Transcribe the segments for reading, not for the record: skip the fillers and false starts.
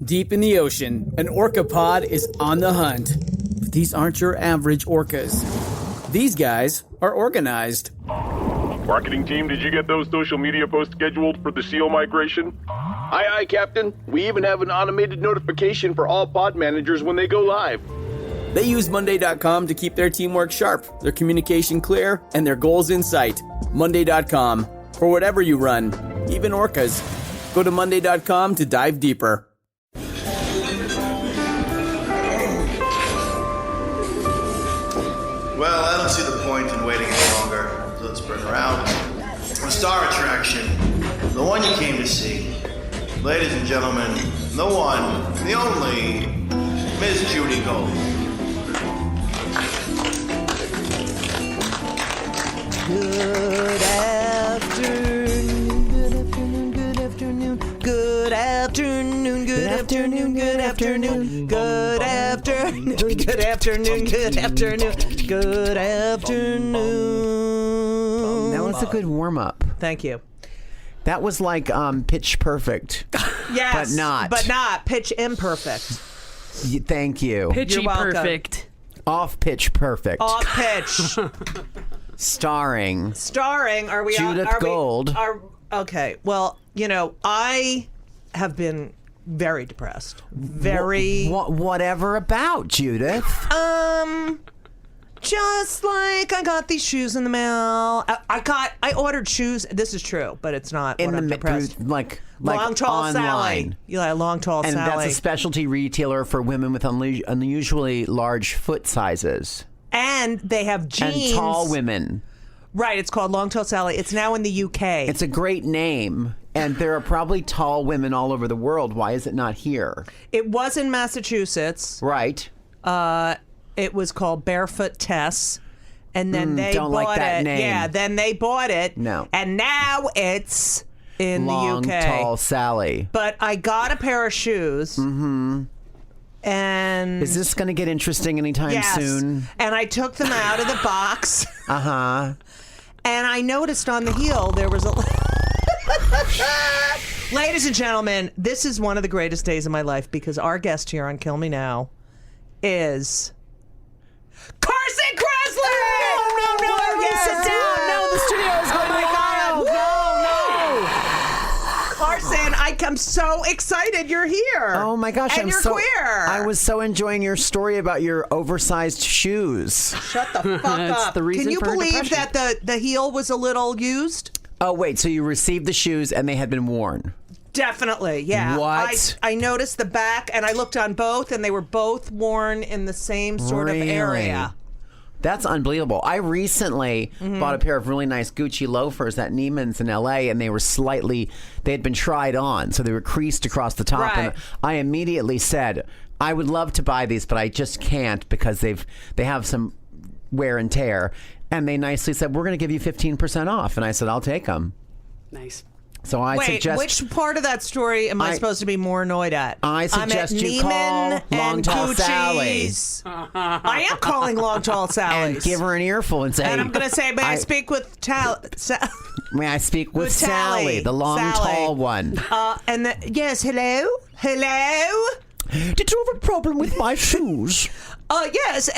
Deep in the ocean, an orca pod is on the hunt. But these aren't your average orcas. These guys are organized. Marketing team, did you get those social media posts scheduled for the SEAL migration? Aye, Captain. We even have an automated notification for all pod managers when they go live. They use Monday.com to keep their teamwork sharp, their communication clear, and their goals in sight. Monday.com. For whatever you run, even orcas. Go to Monday.com to dive deeper. Well, I don't see the point in waiting any longer, so let's bring her out. The star attraction, the one you came to see. Ladies and gentlemen, the one, the only, Miss Judy Gold. Good afternoon, good afternoon, good afternoon, good afternoon, good afternoon, good afternoon, good afternoon, good afternoon, good afternoon, good afternoon. That was a good warm-up. Thank you. That was like Pitch Perfect. Yes, but not Pitch Imperfect. Thank you. Pitchy Perfect. Off Pitch Perfect. Off pitch. Starring. Are we Judith are Gold. Okay. Well, you know, I have been very depressed. Very. Whatever about, Judith? Just like I got these shoes in the mail. I ordered shoes. This is true, but it's not. In when I'm the depressed. like Long Tall online. Sally. Yeah, Long Tall and Sally. that's a specialty retailer for women with unusually large foot sizes. And they have jeans. And tall women. Right, it's called Long Tall Sally. It's now in the UK. It's a great name, and there are probably tall women all over the world. Why is it not here? It was in Massachusetts. Right. It was called Barefoot Tess. And then they don't bought like that it. name. Yeah, then they bought it. No. And now it's in Long, the UK. Tall Sally. But I got a pair of shoes. Mm-hmm. And is this going to get interesting anytime soon? And I took them out of the box. Uh-huh. And I noticed on the heel there was a... Ladies and gentlemen, this is one of the greatest days of my life because our guest here on Kill Me Now is... Carson Kressley! No, sit down. No, the studio is going my God. No. Carson, I'm so excited you're here. Oh my gosh, and I'm you're so queer. I was so enjoying your story about your oversized shoes. Shut the fuck up. The reason Can you for believe depression. that the heel was a little used? Oh wait, so you received the shoes and they had been worn? Definitely, yeah. What? I noticed the back and I looked on both and they were both worn in the same sort of area. That's unbelievable. I recently bought a pair of really nice Gucci loafers at Neiman's in LA, and they had been tried on, so they were creased across the top. Right. And I immediately said, I would love to buy these, but I just can't because they have some wear and tear. And they nicely said, we're going to give you 15% off. And I said, I'll take them. Nice. So I suggest... which part of that story am I supposed to be more annoyed at? I suggest you call Neiman Long and Tall Gucci's. I am calling Long Tall Sally's. And give her an earful and say... And I'm going to say, may I speak with May I speak with Sally. Sally, the long, tall one? Yes, hello? Hello? Did you have a problem with my shoes? Yes,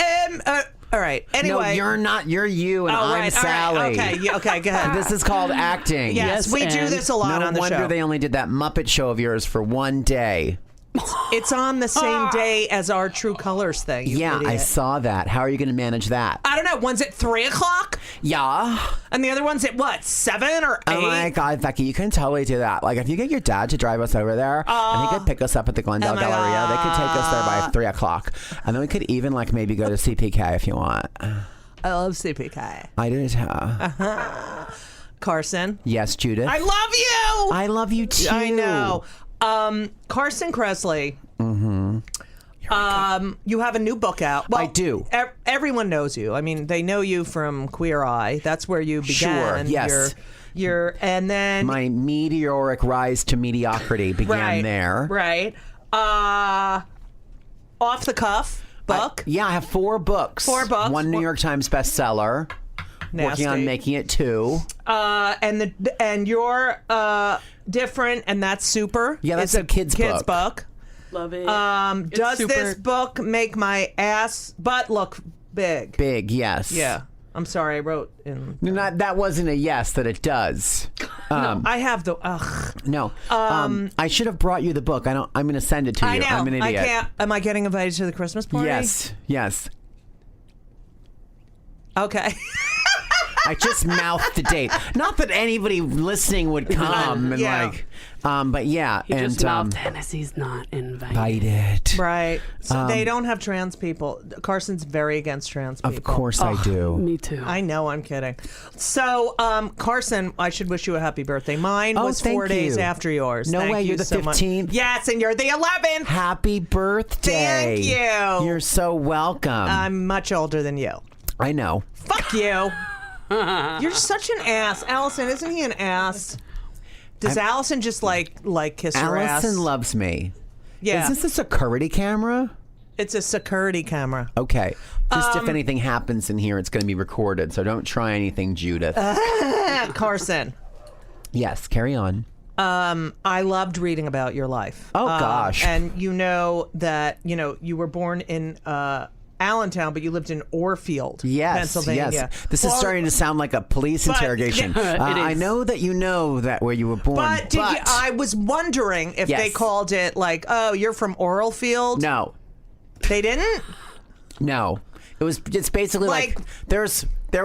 all right. Anyway. No, you're not. You're you, and I'm right, Sally. All right. Okay, go ahead. This is called acting. Yes, we do this a lot on the show. No wonder they only did that Muppet show of yours for one day. It's on the same day as our True Colors thing. Yeah, idiot. I saw that. How are you going to manage that? I don't know. One's at 3:00? Yeah. And the other one's at what, 7 or 8? Oh my God, Becky, you can totally do that. Like, if you get your dad to drive us over there, and he could pick us up at the Glendale Galleria, they could take us there by 3:00. And then we could even, like, maybe go to CPK if you want. I love CPK. I do too. Carson. Yes, Judith. I love you. I love you too. I know. Carson Kressley. Mm-hmm. You have a new book out. Well, I do. Everyone knows you. I mean, they know you from Queer Eye. That's where you began. Sure. Yes. And then my meteoric rise to mediocrity began there. Right. Off the cuff book. I have 4 books. 4 books. 1 New York Times bestseller. Nasty. Working on making it 2. And you're different, and that's super. Yeah, that's a kid's book. Love it. Does this book make my butt look big? Big, yes. Yeah. I'm sorry, I wrote in. That wasn't a yes, that it does. I have the. No. I should have brought you the book. I'm going to send it to you. I know. I'm an idiot. I can't. Am I getting invited to the Christmas party? Yes. Okay. I just mouthed the date. Not that anybody listening would come and but yeah. He and just mouthed Hennessy's not invited. Invited. Right. So they don't have trans people. Carson's very against trans people. Of course I do. Me too. I know, I'm kidding. So, Carson, I should wish you a happy birthday. Mine was 4 days after yours. No Thank way, you you're the so much. 15th? Yes, and you're the 11th. Happy birthday. Thank you. You're so welcome. I'm much older than you. I know. Fuck you. You're such an ass. Allison, isn't he an ass? Does Allison just like kiss her ass? Allison loves me. Yeah. Is this a security camera? It's a security camera. Okay. Just if anything happens in here, it's going to be recorded, so don't try anything, Judith. Carson. Yes, carry on. I loved reading about your life. Oh, gosh. And you know that, you were born in Allentown, but you lived in Orfield, Pennsylvania. Yes. This is starting to sound like a police interrogation. I know that you know that where you were born. But I was wondering if they called it like, oh, you're from Orfield? No. They didn't? No. It's basically like there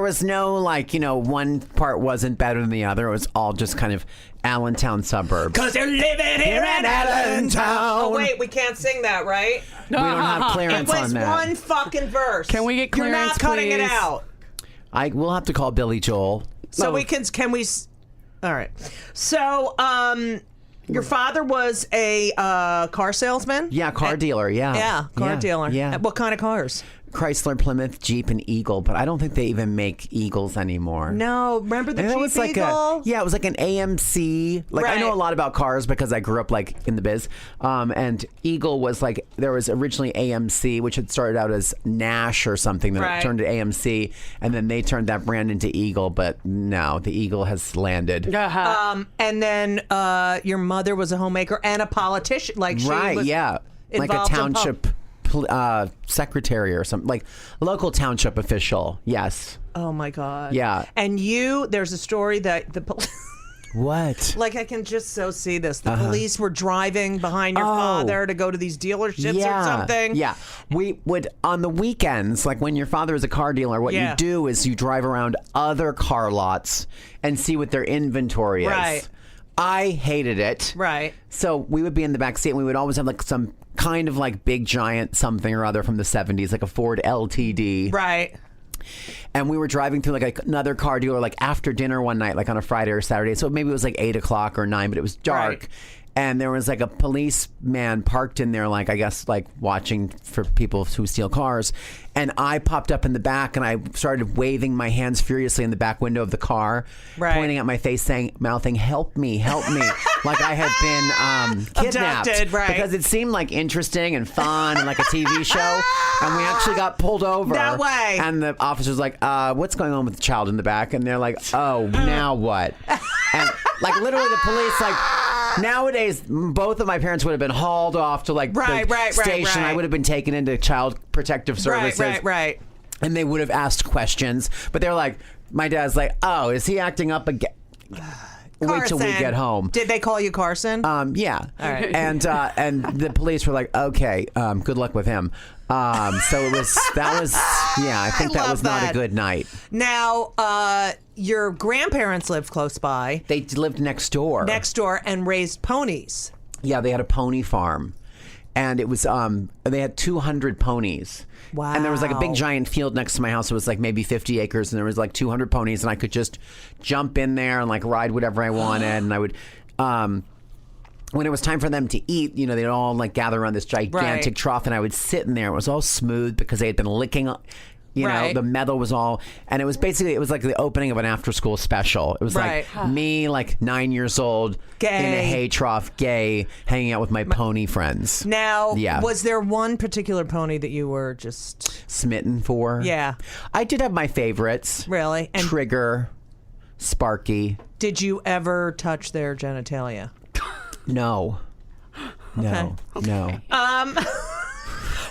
was no one part wasn't better than the other. It was all just kind of Allentown suburbs. Because they're living here in Allentown. Oh, wait, we can't sing that, right? No. We don't have clearance on that. It was one fucking verse. Can we get clearance, You're not cutting please? it out. We'll have to call Billy Joel. So can we... All right. So, your father was a car salesman? Yeah, car dealer, yeah. Yeah, car dealer. Yeah. What kind of cars? Chrysler, Plymouth, Jeep, and Eagle, but I don't think they even make Eagles anymore. No, remember the and Jeep it was like Eagle? it was like an AMC. I know a lot about cars because I grew up in the biz. And Eagle was there was originally AMC, which had started out as Nash or something, then it turned to AMC, and then they turned that brand into Eagle. But no, the Eagle has landed. And then your mother was a homemaker and a politician, she was like a township. Secretary or something, like local township official. Yes. Oh my God. Yeah. And there's a story that the what? I can just so see this. The police were driving behind your father to go to these dealerships or something. Yeah. We would, on the weekends, when your father is a car dealer, what you do is you drive around other car lots and see what their inventory is. Right. I hated it. Right. So we would be in the back seat and we would always have some kind of big giant something or other from the 70s, like a Ford LTD. Right. And we were driving through another car dealer after dinner one night, on a Friday or Saturday. So maybe it was 8 o'clock or 9, but it was dark. Right. And there was a policeman parked in there, I guess, watching for people who steal cars. And I popped up in the back and I started waving my hands furiously in the back window of the car, pointing at my face, mouthing, help me, like I had been kidnapped. Abducted, right. Because it seemed interesting and fun and like a TV show. And we actually got pulled over. No way. And the officer's what's going on with the child in the back? And they're oh, now what? And literally the police nowadays, both of my parents would have been hauled off to the station. I would have been taken into Child Protective Services. Right. And they would have asked questions. But they're my dad's oh, is he acting up again? Wait till we get home. Did they call you Carson? Yeah. All right. And the police were okay, good luck with him. So I think that was not a good night. Now, your grandparents lived close by. They lived next door. And raised ponies. Yeah, they had a pony farm. And it was, they had 200 ponies. Wow. And there was a big giant field next to my house. It was maybe 50 acres and there was 200 ponies and I could just jump in there and ride whatever I wanted. And I would, when it was time for them to eat, they'd all gather around this gigantic trough and I would sit in there. It was all smooth because they had been licking, the metal was all, and it was the opening of an after school special. It was me, 9 years old, gay, in a hay trough, gay, hanging out with my pony friends. Now, was there one particular pony that you were just smitten for? Yeah. I did have my favorites. Really? And Trigger, Sparky. Did you ever touch their genitalia? No. No.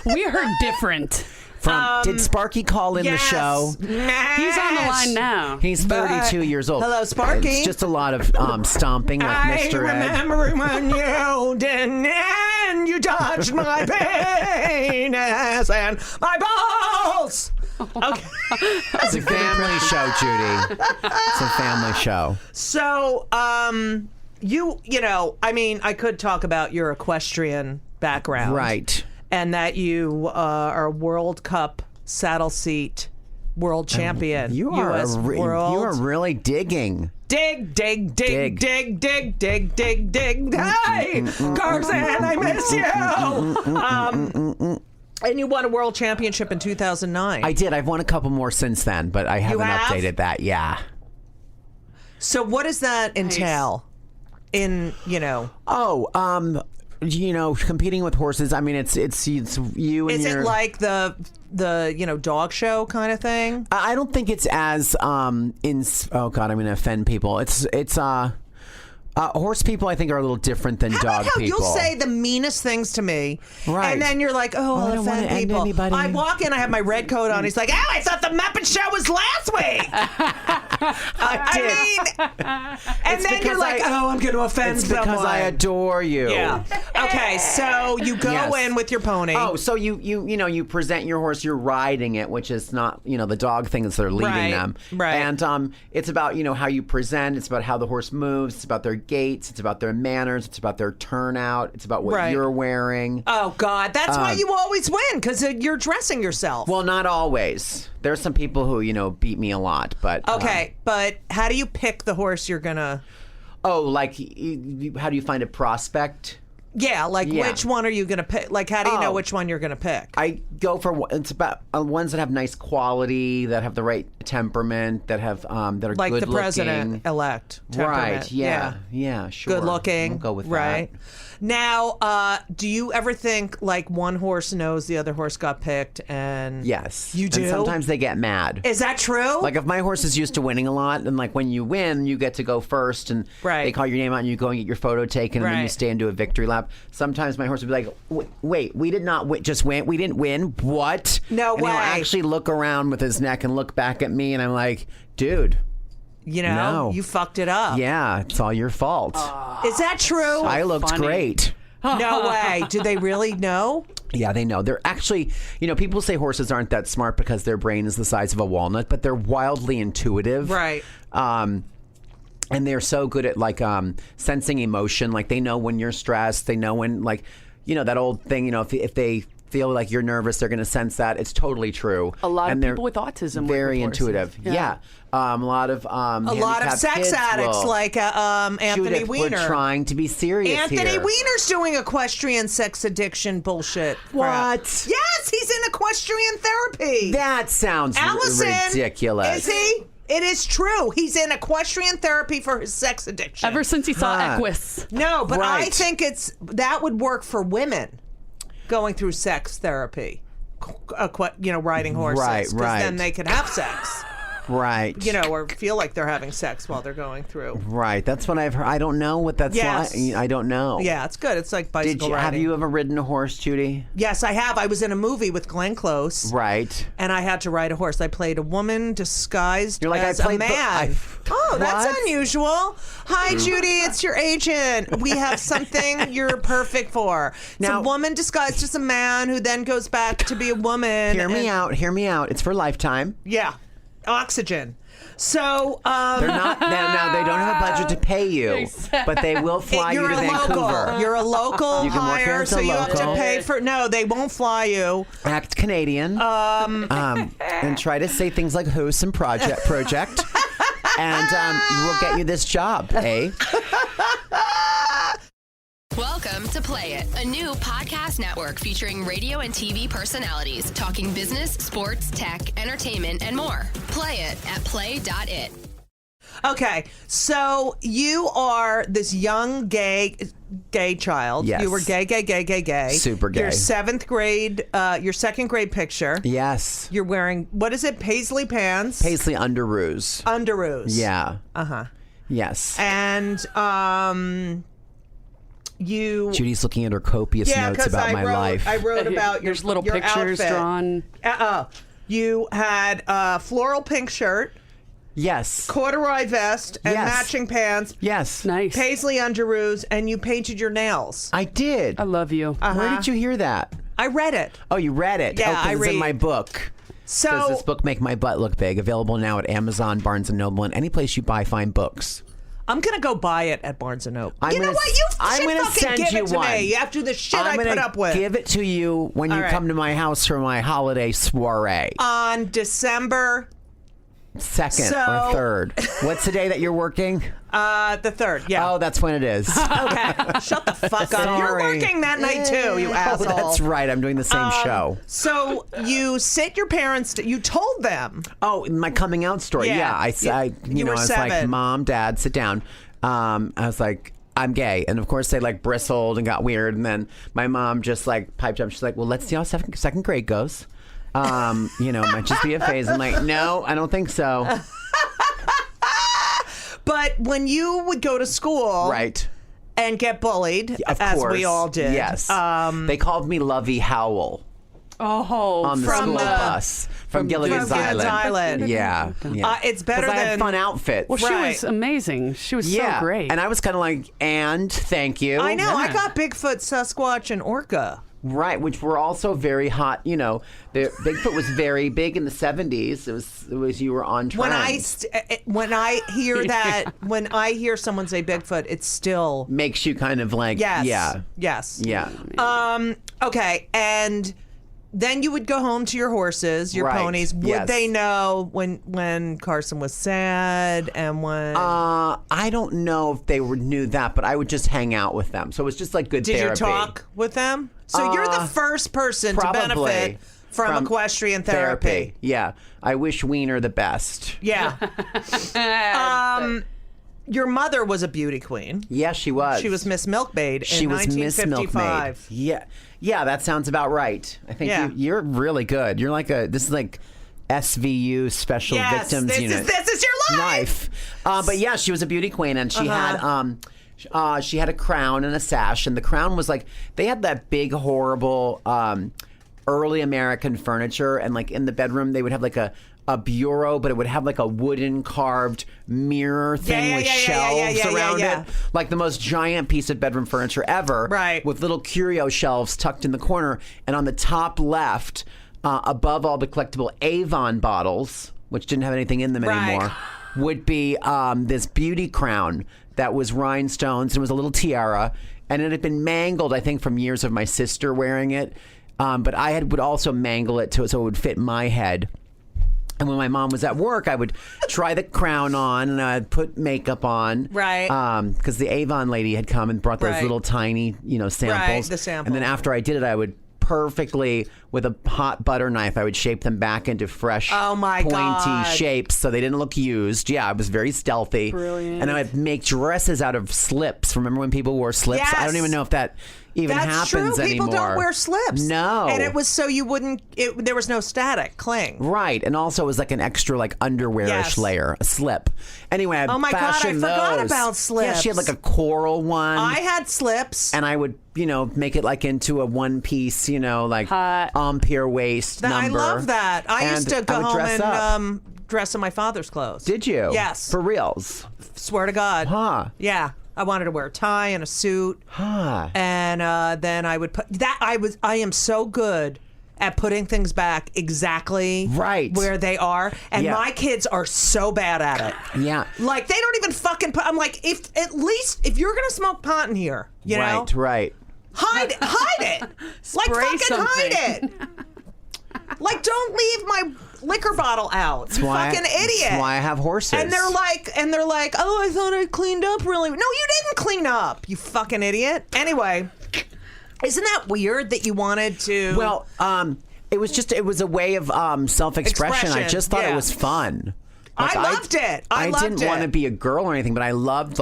We heard different. Did Sparky call in the show? He's on the line now. He's 32 years old. Hello, Sparky. It's just a lot of stomping like Mr. Ed. I remember when you didn't and you touched my penis and my balls. Okay. It's a family show, Judy. It's a family show. So, you know, I mean, I could talk about your equestrian background. Right. And that you are a World Cup saddle seat world champion. You are US you are really digging. Dig. Hey, Carson, I miss you. And you won a world championship in 2009. I did. I've won a couple more since then, but I haven't updated that. Yeah. So what does that entail? In, you know. You know, competing with horses. I mean, it's you and Is it like the dog show kind of thing? I don't think it's as oh God, I'm going to offend people. It's horse people, I think, are a little different than How dog about how people. You'll say the meanest things to me, right? And then you're like, "Oh, I don't want to end people." anybody. I walk in, I have my red coat on. He's like, "Oh, I thought the Muppet Show was last week." I mean, and then you're like, "Oh, I'm going to offend someone." Because I adore you. Yeah. Okay, so you go in with your pony. Oh, so you present your horse. You're riding it, which is not the dog thing is they're leading them. Right. And it's about how you present. It's about how the horse moves. It's about their gaits. It's about their manners. It's about their turnout. It's about what you're wearing. Oh God, that's why you always win, because you're dressing yourself. Well, not always. There's some people who beat me a lot, but okay. But how do you pick the horse you're gonna? Oh, like how do you find a prospect? Yeah, which one are you going to pick? Like, how do you know which one you're going to pick? I go for it's about ones that have nice quality, that have the right temperament, that have that are like good the president-elect temperament. Right? Yeah, sure. Good looking. We'll go with right. that. Now, do you ever think like one horse knows the other horse got picked, and yes, you do? And sometimes they get mad. Is that true? Like if my horse is used to winning a lot, and like when you win, you get to go first, and they call your name out, and you go and get your photo taken, and then you stay and do a victory lap. Sometimes my horse would be like, "Wait, we did not just win. We didn't win. What? No way." And he'll actually look around with his neck and look back at me, and I'm like, "Dude, you fucked it up. Yeah, it's all your fault." Is that true? I looked great. No way. Do they really know? Yeah, they know. They're actually, people say horses aren't that smart because their brain is the size of a walnut, but they're wildly intuitive. Right. And they're so good at sensing emotion. Like they know when you're stressed. They know when that old thing. If they feel like you're nervous, they're going to sense that. It's totally true. A lot of people with autism. Very intuitive. Yeah. A lot of sex addicts like Anthony Judith, Weiner. We're trying to be serious Anthony here. Weiner's doing equestrian sex addiction bullshit. What? Yes, he's in equestrian therapy. That sounds ridiculous. Is he? It is true. He's in equestrian therapy for his sex addiction. Ever since he saw Equus. No, but I think that would work for women going through sex therapy. Riding horses. Right. Because then they can have sex. Right. Or feel like they're having sex while they're going through. Right. That's what I've heard. I don't know what that's like. I don't know. Yeah, it's good. It's like bicycle riding. Have you ever ridden a horse, Judy? Yes, I have. I was in a movie with Glenn Close. Right. And I had to ride a horse. I played a woman disguised as a man. That's unusual. Hi, Judy. It's your agent. We have something you're perfect for. It's a woman disguised as a man who then goes back to be a woman. Hear me out. It's for Lifetime. Yeah. Oxygen. So they're not now. They don't have a budget to pay you, but they will fly you to Vancouver. You're a local you can work hire, so you have to pay for. No, they won't fly you. Act Canadian. And try to say things like "who's" and project, and we'll get you this job, eh? Welcome to Play It, a new podcast network featuring radio and TV personalities talking business, sports, tech, entertainment, and more. Play it at play.it. Okay, so you are this young gay child. Yes. You were gay. Super gay. Your your second grade picture. Yes. You're wearing, what is it, paisley pants? Paisley underoos. Underoos. Yeah. Uh-huh. Yes. And Judy's looking at her copious notes about my life. I wrote about There's little pictures outfit. drawn. You had a floral pink shirt. Yes. Corduroy vest and matching pants. Yes. Nice. Paisley underoos, and you painted your nails. I did. I love you. Where did you hear that? I read it. Oh, you read it? Yeah, 'cause I it's read. in my book. So Does this book make my butt look big? Available now at Amazon, Barnes & Noble, and any place you buy fine books. I'm going to go buy it at Barnes & Noble. You know what? You I'm should gonna fucking send give you it to one. me after the shit I'm I put up with. Give it to you when you right. come to my house for my holiday soiree. On December 2nd So- or 3rd. What's the day that you're working? the 3rd, yeah. Oh, that's when it is. Okay, shut the fuck up. You're Sorry. working that night too, you asshole. Oh, that's right. I'm doing the same show. So you sent your parents, you told them. Oh, my coming out story. Yeah. Yeah, I You were I was 7. like, Mom, Dad, sit down. I was like, I'm gay. And of course they like bristled and got weird. And then my mom just like piped up. She's like, well, let's see how second grade goes. Might just be a phase. I'm like, no, I don't think so. But when you would go to school, Right. and get bullied, Of as course. we all did. Yes. They called me Lovey Howell on the from school the- bus from Gilligan's Island. Yeah. It's better 'Cause I had than fun outfits. Well, she Right. was amazing. She was so great. And I was kind of like, and thank you. I know. I got Bigfoot, Sasquatch, and Orca. Right, which were also very hot. You know, the Bigfoot was very big in the 70s. It was you were on trend. When I hear that, when I hear someone say Bigfoot, it still makes you kind of like, yes, yeah, yes, yeah. Okay, and then you would go home to your horses, your Right, ponies. Would yes. they know when Carson was sad and when? I don't know if they knew that, but I would just hang out with them. So it was just like good Did therapy. you talk with them? So you're the first person to probably benefit from equestrian therapy. Yeah, I wish Wiener the best. Yeah. Your mother was a beauty queen. Yeah, she was. She was Miss Milkmaid She in was Miss 1955. Milkmaid. Yeah, that sounds about right. I think Yeah. you're really good. You're like this is like SVU Special Yes, Victims Unit. this is your life. But yeah, she was a beauty queen, and she had a crown and a sash, and the crown was like they had that big horrible early American furniture, and like in the bedroom they would have like a bureau, but it would have like a wooden carved mirror thing with shelves around it. Like the most giant piece of bedroom furniture ever. Right. With little curio shelves tucked in the corner. And on the top left, above all the collectible Avon bottles, which didn't have anything in them anymore, would be this beauty crown that was rhinestones and was a little tiara. And it had been mangled, I think, from years of my sister wearing it. But I would also mangle it so it would fit my head. And when my mom was at work, I would try the crown on and I'd put makeup on. Right. Because the Avon lady had come and brought those little tiny, samples. Right, the samples. And then after I did it, I would perfectly, with a hot butter knife, I would shape them back into fresh, pointy shapes so they didn't look used. Yeah, I was very stealthy. Brilliant. And I would make dresses out of slips. Remember when people wore slips? Yes. I don't even know if that even That's happens true. anymore. People don't wear slips. No. And it was so you wouldn't, there was no static cling. Right, and also it was like an extra like underwearish layer, a slip. Anyway, I Oh my God, I fashioned forgot those. about slips. Yeah, she had like a coral one. I had slips. and I would, make it like into a one piece, like Empire waist number. I love that. I used to And go I would home dress and up. dress in my father's clothes. Did you? Yes. For reals? Swear to God. Huh. Yeah. I wanted to wear a tie and a suit. Huh. And then I would put that. I am so good at putting things back exactly where they are. And my kids are so bad at it. Yeah. Like they don't even fucking put, I'm like, if you're going to smoke pot in here, you know, Right. hide it. Like Spray fucking something. hide it. Like don't leave my liquor bottle out. You fucking idiot. That's why I have horses. And they're like, oh, I thought I cleaned up really. No, you didn't clean up, you fucking idiot. Anyway, isn't that weird that you wanted to? Well, it was a way of self-expression. I just thought it was fun. Like, I loved it. I didn't want to be a girl or anything, but I loved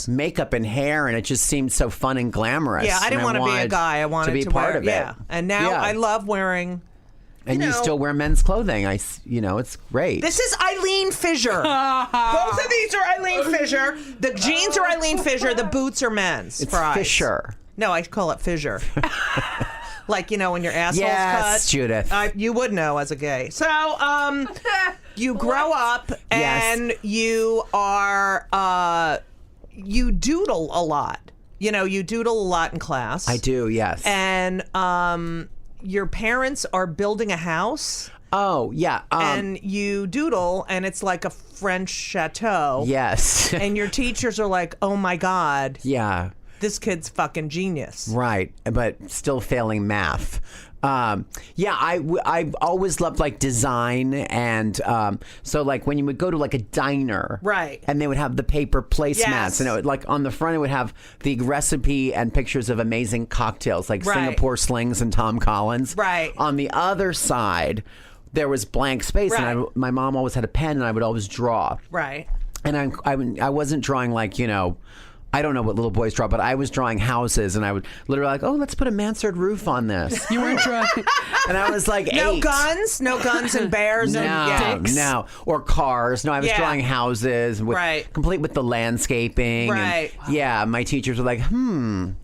makeup and hair, and it just seemed so fun and glamorous. Yeah, I didn't want to be a guy. I wanted to be part of it. Yeah, and now I love wearing. And you still wear men's clothing. It's great. This is Eileen Fisher. Both of these are Eileen Fisher. The jeans are Eileen Fisher. The boots are men's. It's fries. Fisher. No, I call it fissure. Like, when your asshole's cut. Yes, Judith. You would know as a gay. So, you grow up and you are, you doodle a lot. You doodle a lot in class. I do, yes. And your parents are building a house. Oh, yeah. And you doodle, and it's like a French chateau. Yes. And your teachers are like, oh, my God. Yeah. This kid's fucking genius. Right, but still failing math. I always loved like design, and so like when you would go to like a diner, right, and they would have the paper placemats, and it would, like on the front it would have the recipe and pictures of amazing cocktails like Singapore Slings and Tom Collins. Right. On the other side, there was blank space, and my mom always had a pen, and I would always draw. Right. And I wasn't drawing like I don't know what little boys draw, but I was drawing houses, and I would literally like, let's put a mansard roof on this. You weren't drawing. And I was like, no guns and bears and dicks. No, or cars. No, I was drawing houses, complete with the landscaping. Right. And, yeah, my teachers were like, you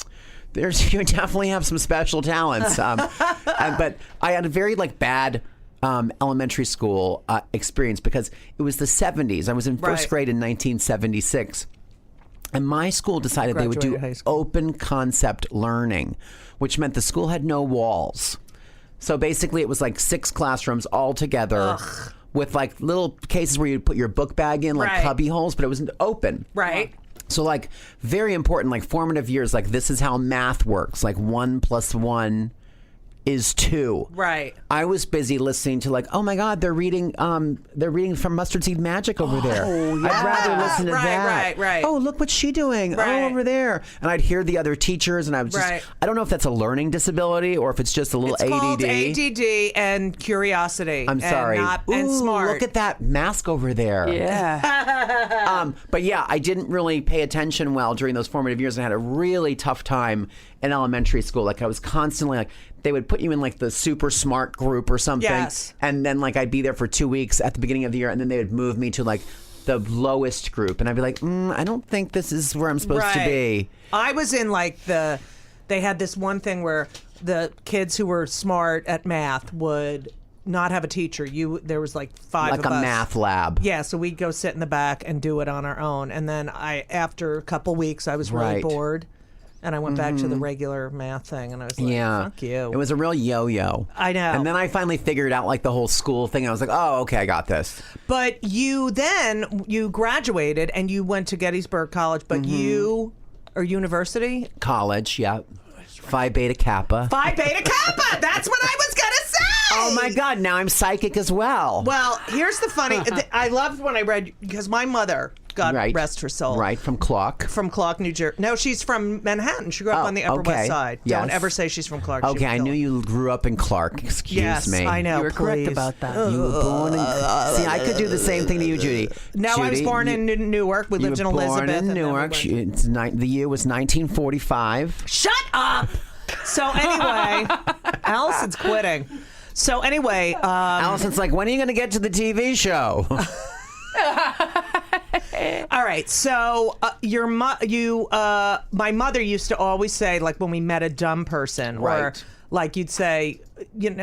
definitely have some special talents. But I had a very bad elementary school experience because it was the 70s. I was in first grade in 1976. And my school decided they would do open concept learning, which meant the school had no walls. So basically it was like 6 classrooms all together with like little cases where you'd put your book bag in, like cubby holes, but it wasn't open. Right. So like very important, like formative years, like this is how math works. Like 1 + 1 is 2. Right. I was busy listening to like, oh my God, they're reading from Mustard Seed Magic over there. Yeah. I'd rather listen to that. Right. Oh, look what she's doing. Right. Oh, over there. And I'd hear the other teachers, and I was just, I don't know if that's a learning disability or if it's just a little ADD. It's called ADD and curiosity. I'm sorry. And smart. Look at that mask over there. Yeah. But yeah, I didn't really pay attention well during those formative years, and I had a really tough time in elementary school. Like I was constantly like, they would put you in like the super smart group or something. Yes. And then like I'd be there for 2 weeks at the beginning of the year, and then they would move me to like the lowest group, and I'd be like, I don't think this is where I'm supposed to be. I was in like they had this one thing where the kids who were smart at math would not have a teacher. There was like 5 like of us. Like a math lab. Yeah, so we'd go sit in the back and do it on our own. And then after a couple weeks, I was really bored. And I went back to the regular math thing, and I was like, fuck you. It was a real yo-yo. I know. And then I finally figured out like the whole school thing. I was like, oh, okay, I got this. But you graduated, and you went to Gettysburg College, but university? College, yeah. Phi Beta Kappa. Phi Beta Kappa! That's what I was going to say! Oh my God, now I'm psychic as well. Well, here's the funny, I loved when I read, because my mother, God rest her soul. Right, from Clark. From Clark, New Jersey. No, she's from Manhattan. She grew up on the Upper West Side. Yes. Don't ever say she's from Clark. Okay, I knew you grew up in Clark. Excuse me. Yes, I know. You were correct about that. You were born in... See, I could do the same thing to you, Judy. No, I was born in Newark. We lived in Elizabeth. Born in Newark. The year was 1945. Shut up! So anyway, Allison's quitting. So anyway... Allison's like, when are you going to get to the TV show? All right, so my mother used to always say, like when we met a dumb person, or like you'd say,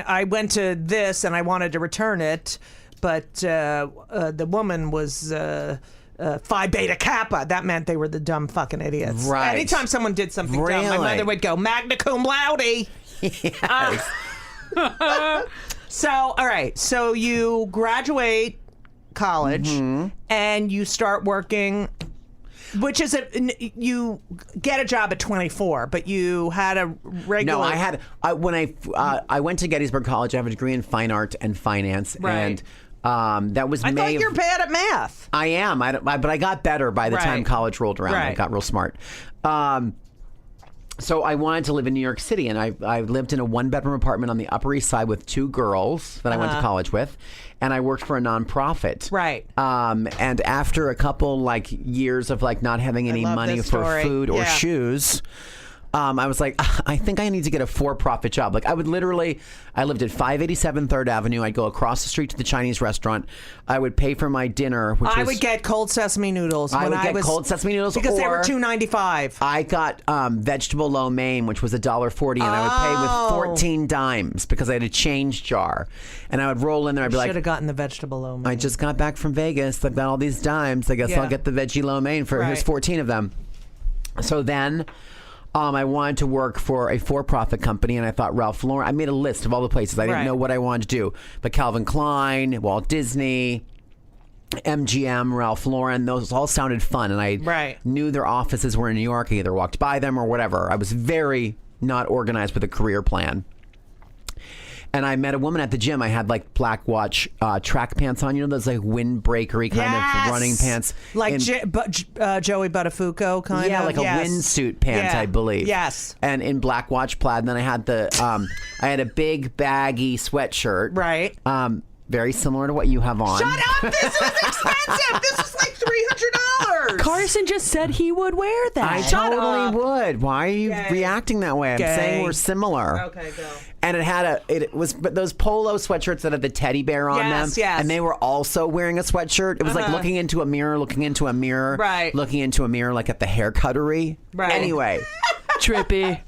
I went to this and I wanted to return it, but the woman was Phi Beta Kappa. That meant they were the dumb fucking idiots. Right. Anytime someone did something dumb, my mother would go magna cum laude. Yes. So, all right, so you graduate college and you start working, which is you get a job at 24, but you had a regular... No, when I went to Gettysburg College, I have a degree in fine art and finance, and that was I thought you're bad at math. I am, but I got better by the time college rolled around. I got real smart. So I wanted to live in New York City, and I lived in a 1-bedroom apartment on the Upper East Side with 2 girls that I went to college with, and I worked for a nonprofit. Right. And after a couple years of not having any money for food or shoes, I was like, I think I need to get a for-profit job. Like I lived at 587 3rd Avenue. I'd go across the street to the Chinese restaurant. I would pay for my dinner. I would get cold sesame noodles. I would get cold sesame noodles because they were $2.95. I got vegetable lo mein, which was $1.40, and I would pay with 14 dimes because I had a change jar, and I would roll in there. I'd be like, should have gotten the vegetable lo mein. I just got back from Vegas. I've got all these dimes. I guess I'll get the veggie lo mein for here's 14 of them. So then. I wanted to work for a for-profit company, and I thought Ralph Lauren. I made a list of all the places. I didn't know what I wanted to do, but Calvin Klein, Walt Disney, MGM, Ralph Lauren, those all sounded fun, and I knew their offices were in New York. I either walked by them or whatever. I was very not organized with a career plan. And I met a woman at the gym. I had like black watch track pants on, those like windbreakery kind of running pants. Like Joey Buttafuoco kind of? Yeah, like a windsuit pants, I believe. Yes. And in black watch plaid. And then I had I had a big baggy sweatshirt. Right. Very similar to what you have on. Shut up! This was expensive! This was like $300! Carson just said he would wear that. I totally would. Why are you reacting that way? I'm saying we're similar. Okay, go. And it was those polo sweatshirts that had the teddy bear on them. Yes. And they were also wearing a sweatshirt. It was like looking into a mirror, looking into a mirror. Right. Looking into a mirror like at the hair cuttery. Right. Anyway. Trippy.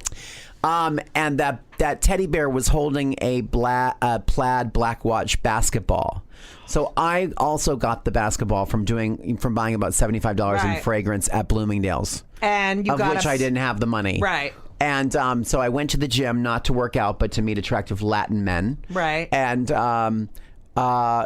And that teddy bear was holding a plaid black watch basketball. So I also got the basketball from buying about $75 in fragrance at Bloomingdale's. And I didn't have the money. Right. And so I went to the gym not to work out, but to meet attractive Latin men. Right. And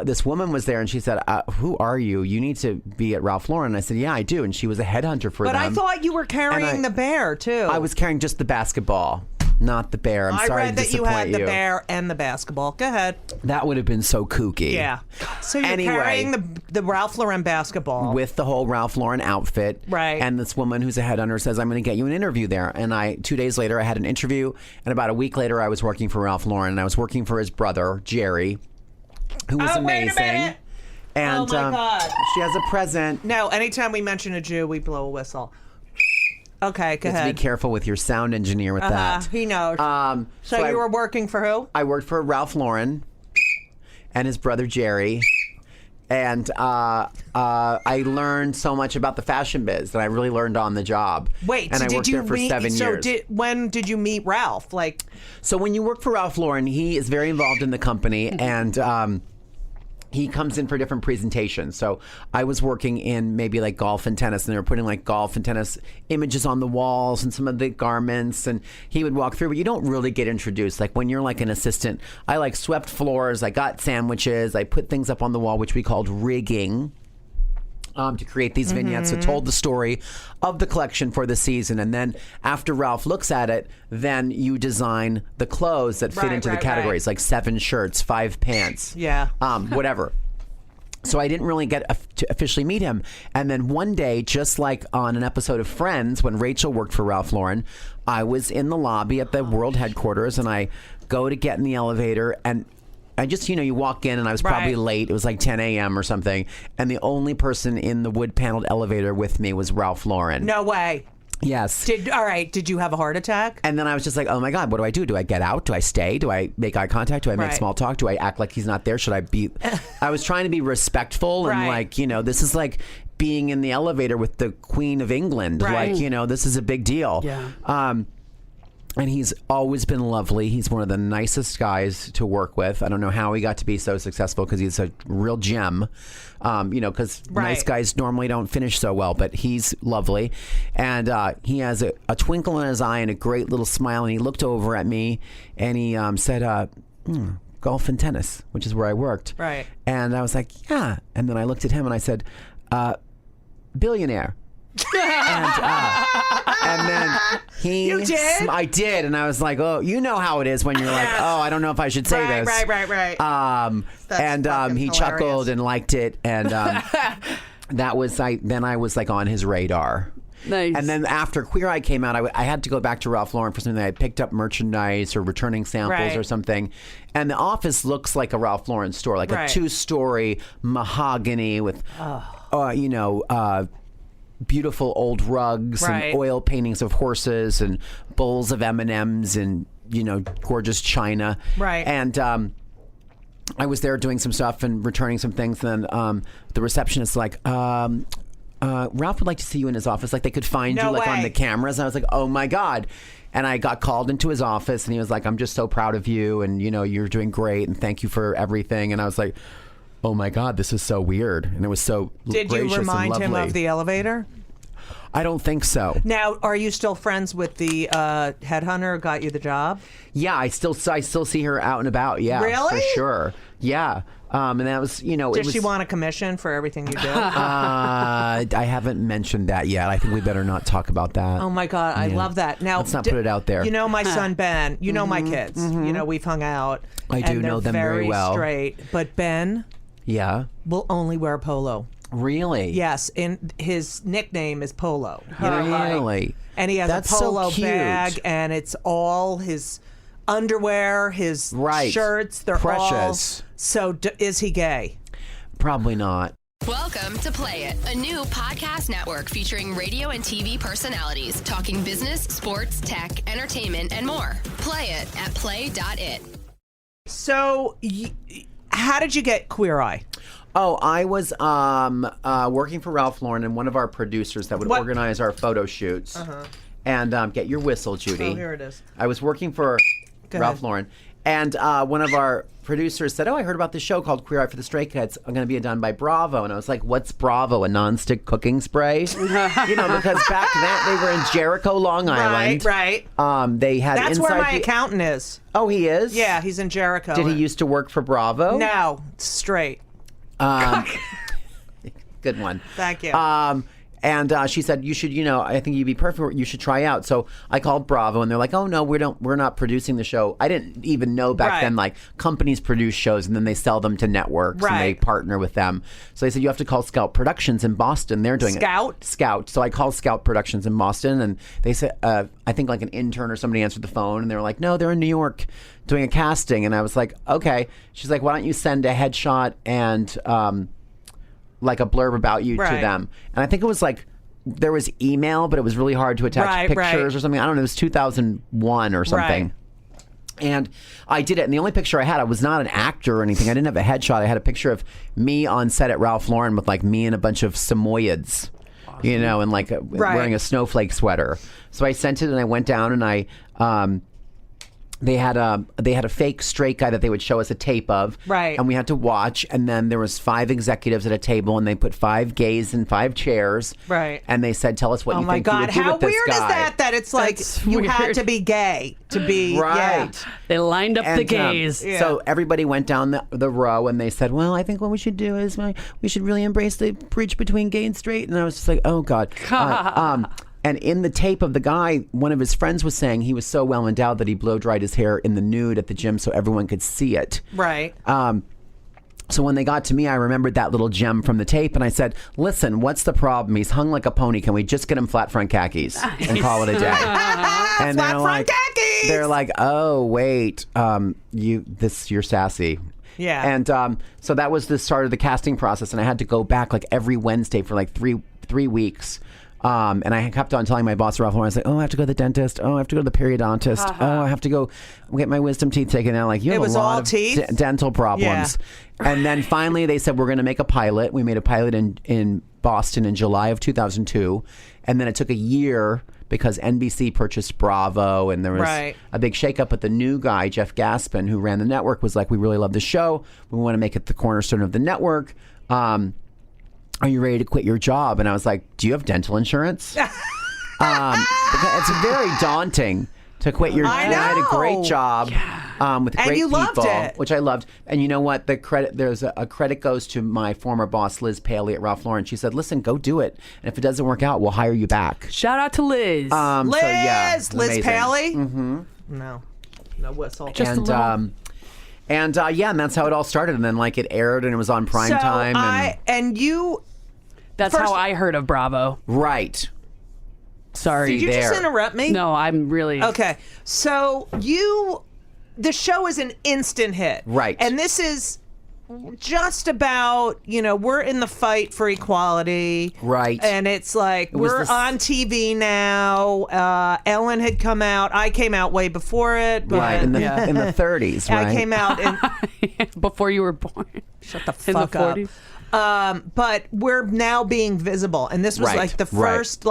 this woman was there, and she said, "Who are you? You need to be at Ralph Lauren." And I said, "Yeah, I do." And she was a headhunter for them. But I thought you were carrying the bear too. I was carrying just the basketball, not the bear. I'm sorry to disappoint you. I read that you had the bear and the basketball. Go ahead. That would have been so kooky. Yeah. So you're carrying the Ralph Lauren basketball with the whole Ralph Lauren outfit, right? And this woman who's a headhunter says, "I'm going to get you an interview there." And 2 days later, I had an interview, and about a week later, I was working for Ralph Lauren, and I was working for his brother Jerry, who was amazing. Wait a minute. And oh my God. She has a present. No, anytime we mention a Jew, we blow a whistle. Okay, go ahead. Be careful with your sound engineer with that. He knows. So you were working for who? I worked for Ralph Lauren and his brother Jerry. And I learned so much about the fashion biz that I really learned on the job. Wait, and so I worked there for 7 years. When did you meet Ralph? So when you work for Ralph Lauren, he is very involved in the company, and he comes in for different presentations. So I was working in maybe like golf and tennis, and they were putting like golf and tennis images on the walls and some of the garments, and he would walk through, but you don't really get introduced. Like when you're like an assistant, I like swept floors, I got sandwiches, I put things up on the wall, which we called rigging. To create these vignettes that told the story of the collection for the season. And then after Ralph looks at it, then you design the clothes that fit into the categories, like 7 shirts, 5 pants, whatever. So I didn't really get to officially meet him. And then one day, just like on an episode of Friends, when Rachel worked for Ralph Lauren, I was in the lobby at the world headquarters, and I go to get in the elevator, and I just, you walk in, and I was probably late. It was like 10 a.m. or something. And the only person in the wood-paneled elevator with me was Ralph Lauren. No way. Yes. Did you have a heart attack? And then I was just like, oh my God, what do I do? Do I get out? Do I stay? Do I make eye contact? Do I make small talk? Do I act like he's not there? Should I be? I was trying to be respectful and like, this is like being in the elevator with the Queen of England. Like, this is a big deal. Yeah. And he's always been lovely. He's one of the nicest guys to work with. I don't know how he got to be so successful because he's a real gem. Because nice guys normally don't finish so well, but he's lovely. And he has a twinkle in his eye and a great little smile. And he looked over at me and he said, golf and tennis, which is where I worked. Right. And I was like, yeah. And then I looked at him and I said, billionaire. And then You did? I did, and I was like, "Oh, you know how it is when you're like, oh, I don't know if I should say this." Right. And he chuckled and liked it, and that was Then I was like on his radar. Nice. And then after Queer Eye came out, I had to go back to Ralph Lauren for something that I picked up merchandise or returning samples or something. And the office looks like a Ralph Lauren store, like a 2-story mahogany with, beautiful old rugs and oil paintings of horses and bowls of M&Ms and, gorgeous china. Right. And I was there doing some stuff and returning some things. And then the receptionist like, Ralph would like to see you in his office. Like they could find you like on the cameras. And I was like, oh my God. And I got called into his office and he was like, I'm just so proud of you. And, you're doing great. And thank you for everything. And I was like, oh my God, this is so weird. And it was so Did gracious you remind and him lovely. of the elevator? I don't think so. Now, are you still friends with the headhunter who got you the job? Yeah, I still see her out and about. Yeah, really? For sure. Yeah, and that was Does she want a commission for everything you do? I haven't mentioned that yet. I think we better not talk about that. Oh my God, I love that. Now let's not put it out there. My son Ben. My kids. We've hung out. I do know them very well. Straight, but Ben. Yeah. Will only wear polo. Really? Yes, and his nickname is Polo. Really? And he has That's a polo so cute. bag, and it's all his underwear, his shirts. They're precious. All, so is he gay? Probably not. Welcome to Play It, a new podcast network featuring radio and TV personalities talking business, sports, tech, entertainment, and more. Play it at play.it. So, how did you get Queer Eye? Oh, I was working for Ralph Lauren and one of our producers that would organize our photo shoots. And get your whistle, Judy. Oh, here it is. I was working for Ralph Lauren. And one of our producers said, I heard about this show called Queer Eye for the Stray Kids. I'm going to be done by Bravo. And I was like, what's Bravo? A nonstick cooking spray? Because back then they were in Jericho, Long Island. Right. They had That's where my accountant is. Oh, he is? Yeah, he's in Jericho. Did he used to work for Bravo? No, straight. Good one. Thank you. And she said, you should, I think you'd be perfect. You should try out. So I called Bravo and they're like, oh no, we're not producing the show. I didn't even know back then, like companies produce shows and then they sell them to networks and they partner with them. So they said, you have to call Scout Productions in Boston. They're doing Scout. So I called Scout Productions in Boston and they said, I think like an intern or somebody answered the phone and they were like, no, they're in New York doing a casting. And I was like, okay. She's like, why don't you send a headshot and, like a blurb about you to them. And I think it was like, there was email, but it was really hard to attach pictures or something. I don't know, it was 2001 or something. And I did it. And the only picture I had, I was not an actor or anything. I didn't have a headshot. I had a picture of me on set at Ralph Lauren with like me and a bunch of Samoyeds, and like wearing a snowflake sweater. So I sent it and I went down and I, they had a fake straight guy that they would show us a tape of, and we had to watch. And then there was 5 executives at a table, and they put 5 gays in 5 chairs, and they said, "Tell us what you think you would do with this guy." How weird is that it's like you had to be gay to be They lined up the gays. So everybody went down the row, and they said, "Well, I think what we should do is we should really embrace the bridge between gay and straight." And I was just like, "Oh God." And in the tape of the guy, one of his friends was saying he was so well endowed that he blow dried his hair in the nude at the gym so everyone could see it. Right. So when they got to me, I remembered that little gem from the tape, and I said, "Listen, what's the problem? He's hung like a pony. Can we just get him flat front khakis and call it a day?" And flat front khakis. They're like, "Oh wait, you're sassy." Yeah. And so that was the start of the casting process, and I had to go back like every Wednesday for like three weeks. And I kept on telling my boss, Ralph Lauren, I was like, "Oh, I have to go to the dentist. Oh, I have to go to the periodontist. Oh, I have to go get my wisdom teeth taken out." Like, you have a lot of dental problems. Yeah. And then finally they said, we're going to make a pilot. We made a pilot in Boston in July of 2002. And then it took a year because NBC purchased Bravo and there was a big shakeup. But the new guy, Jeff Gaspin, who ran the network, was like, "We really love the show. We want to make it the cornerstone of the network. Are you ready to quit your job?" And I was like, "Do you have dental insurance?" It's very daunting to quit your. I had a great job with great people, loved it. Which I loved. And you know what? There's a credit goes to my former boss, Liz Paley at Ralph Lauren. She said, "Listen, go do it, and if it doesn't work out, we'll hire you back." Shout out to Liz. Liz Paley. Mm-hmm. No whistle. Just a little. And that's how it all started. And then like it aired and it was on prime time. That's how I heard of Bravo. Right. Sorry. Did you just interrupt me? No, I'm really... Okay. So the show is an instant hit. Right. And this is just about, we're in the fight for equality. Right. And it's like, we're on TV now. Ellen had come out. I came out way before it. But right, in the 30s, right? I came out before you were born. Shut the fuck up. But we're now being visible. And this was like the first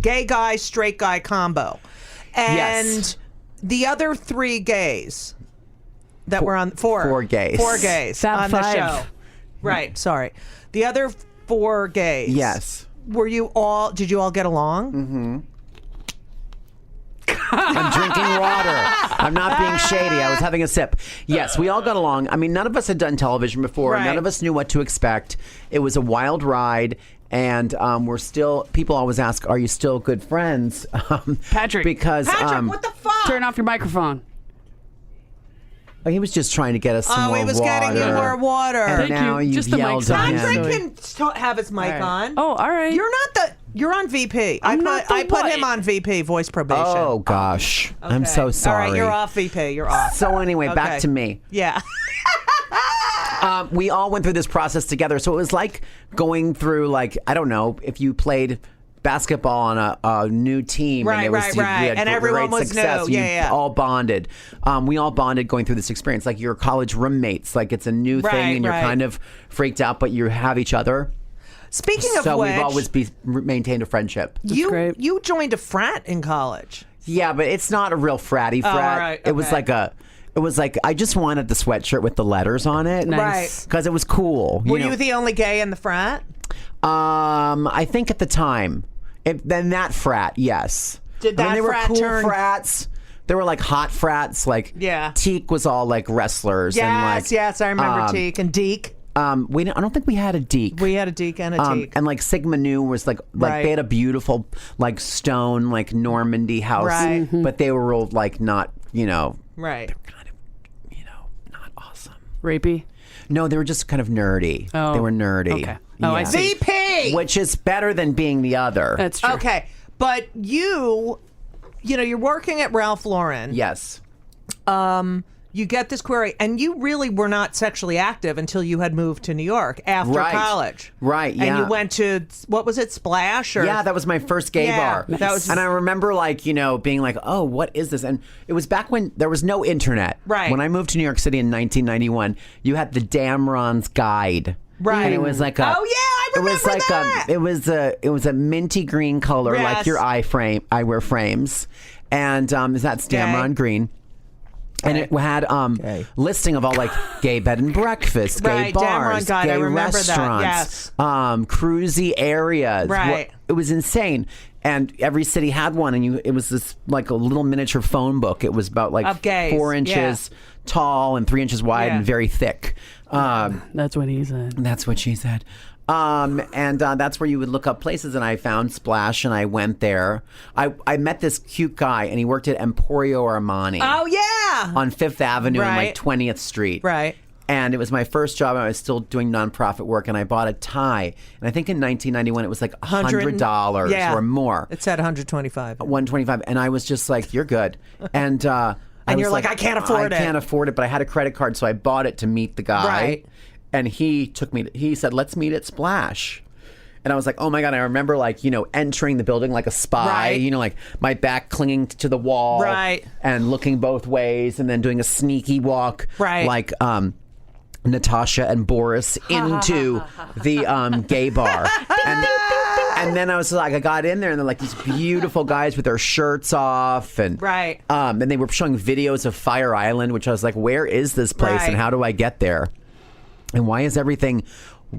gay guy, straight guy combo. And the other 3 gays that were on 4 gays. 4 gays on the show. Right, sorry. The other 4 gays. Yes. Did you all get along? Mm-hmm. I'm drinking water. I'm not being shady. I was having a sip. Yes, we all got along. I mean, none of us had done television before. Right. None of us knew what to expect. It was a wild ride. And people always ask, are you still good friends? Patrick. Because, what the fuck? Turn off your microphone. He was just trying to get us some more water. Oh, he was getting you more water. And now you Just the yelled mic's at on. him. Patrick can have his mic on. Oh, all right. You're on VP. I'm not the I put what? him on VP, voice probation. Oh, gosh. I'm so sorry. All right, you're off VP. You're off. So anyway, back to me. Yeah. We all went through this process together. So it was like going through, I don't know, if you played basketball on a new team. Right, and it was, right. You had And everyone great was success. new. You Yeah. all bonded. We all bonded going through this experience. Like your college roommates. Like it's a new thing and you're kind of freaked out, but you have each other. Speaking of so which, we've always maintained a friendship. You joined a frat in college. Yeah, but it's not a real fratty frat. all right, It was like I just wanted the sweatshirt with the letters on it. Nice. Right. Because it was cool. Were you the only gay in the frat? I think at the time. Then that frat, yes. Did that there frat were cool turn? frats. There were hot frats. Teak was all wrestlers. Yes, I remember Teak and Deke. I don't think we had a Deke. We had a Deke and a Teak. And Sigma Nu was they had a beautiful stone Normandy house. Right. But they were real not Right. they were kind of not awesome. Rapey? No, they were just kind of nerdy. Oh. They were nerdy. Okay. Oh, I see. VP! Which is better than being the other. That's true. Okay. But you're working at Ralph Lauren. Yes. You get this query, and you really were not sexually active until you had moved to New York after college. Right, yeah. And you went to, what was it, Splash? Yeah, that was my first gay bar. That was, and I remember being oh, what is this? And it was back when there was no internet. Right. When I moved to New York City in 1991, you had the Damron's Guide. Right. And it was I remember that. It was a minty green color, like your eyewear frames. And that's Damron Green. And it had listing of all gay bed and breakfast, gay bars, gay restaurants, cruisy areas. Right. It was insane. And every city had one, and it was this a little miniature phone book. It was about 4 inches tall and 3 inches wide and very thick. That's what he said. That's what she said. And that's where you would look up places, and I found Splash, and I went there. I met this cute guy, and he worked at Emporio Armani. Oh, yeah! On 5th Avenue and 20th Street. Right. And it was my first job. I was still doing nonprofit work, and I bought a tie. And I think in 1991, it was $100 or more. It said 125. 125. And I was just you're good. And and you're I can't afford it. I can't afford it, but I had a credit card, so I bought it to meet the guy. Right. And he said, let's meet at Splash. And I was like, oh my God, I remember entering the building like a spy, right. My back clinging to the wall. Right. And looking both ways and then doing a sneaky walk. Right. Natasha and Boris into the gay bar. And then I was I got in there and they're these beautiful guys with their shirts off. And right. And they were showing videos of Fire Island, which I was where is this place and how do I get there? And why is everything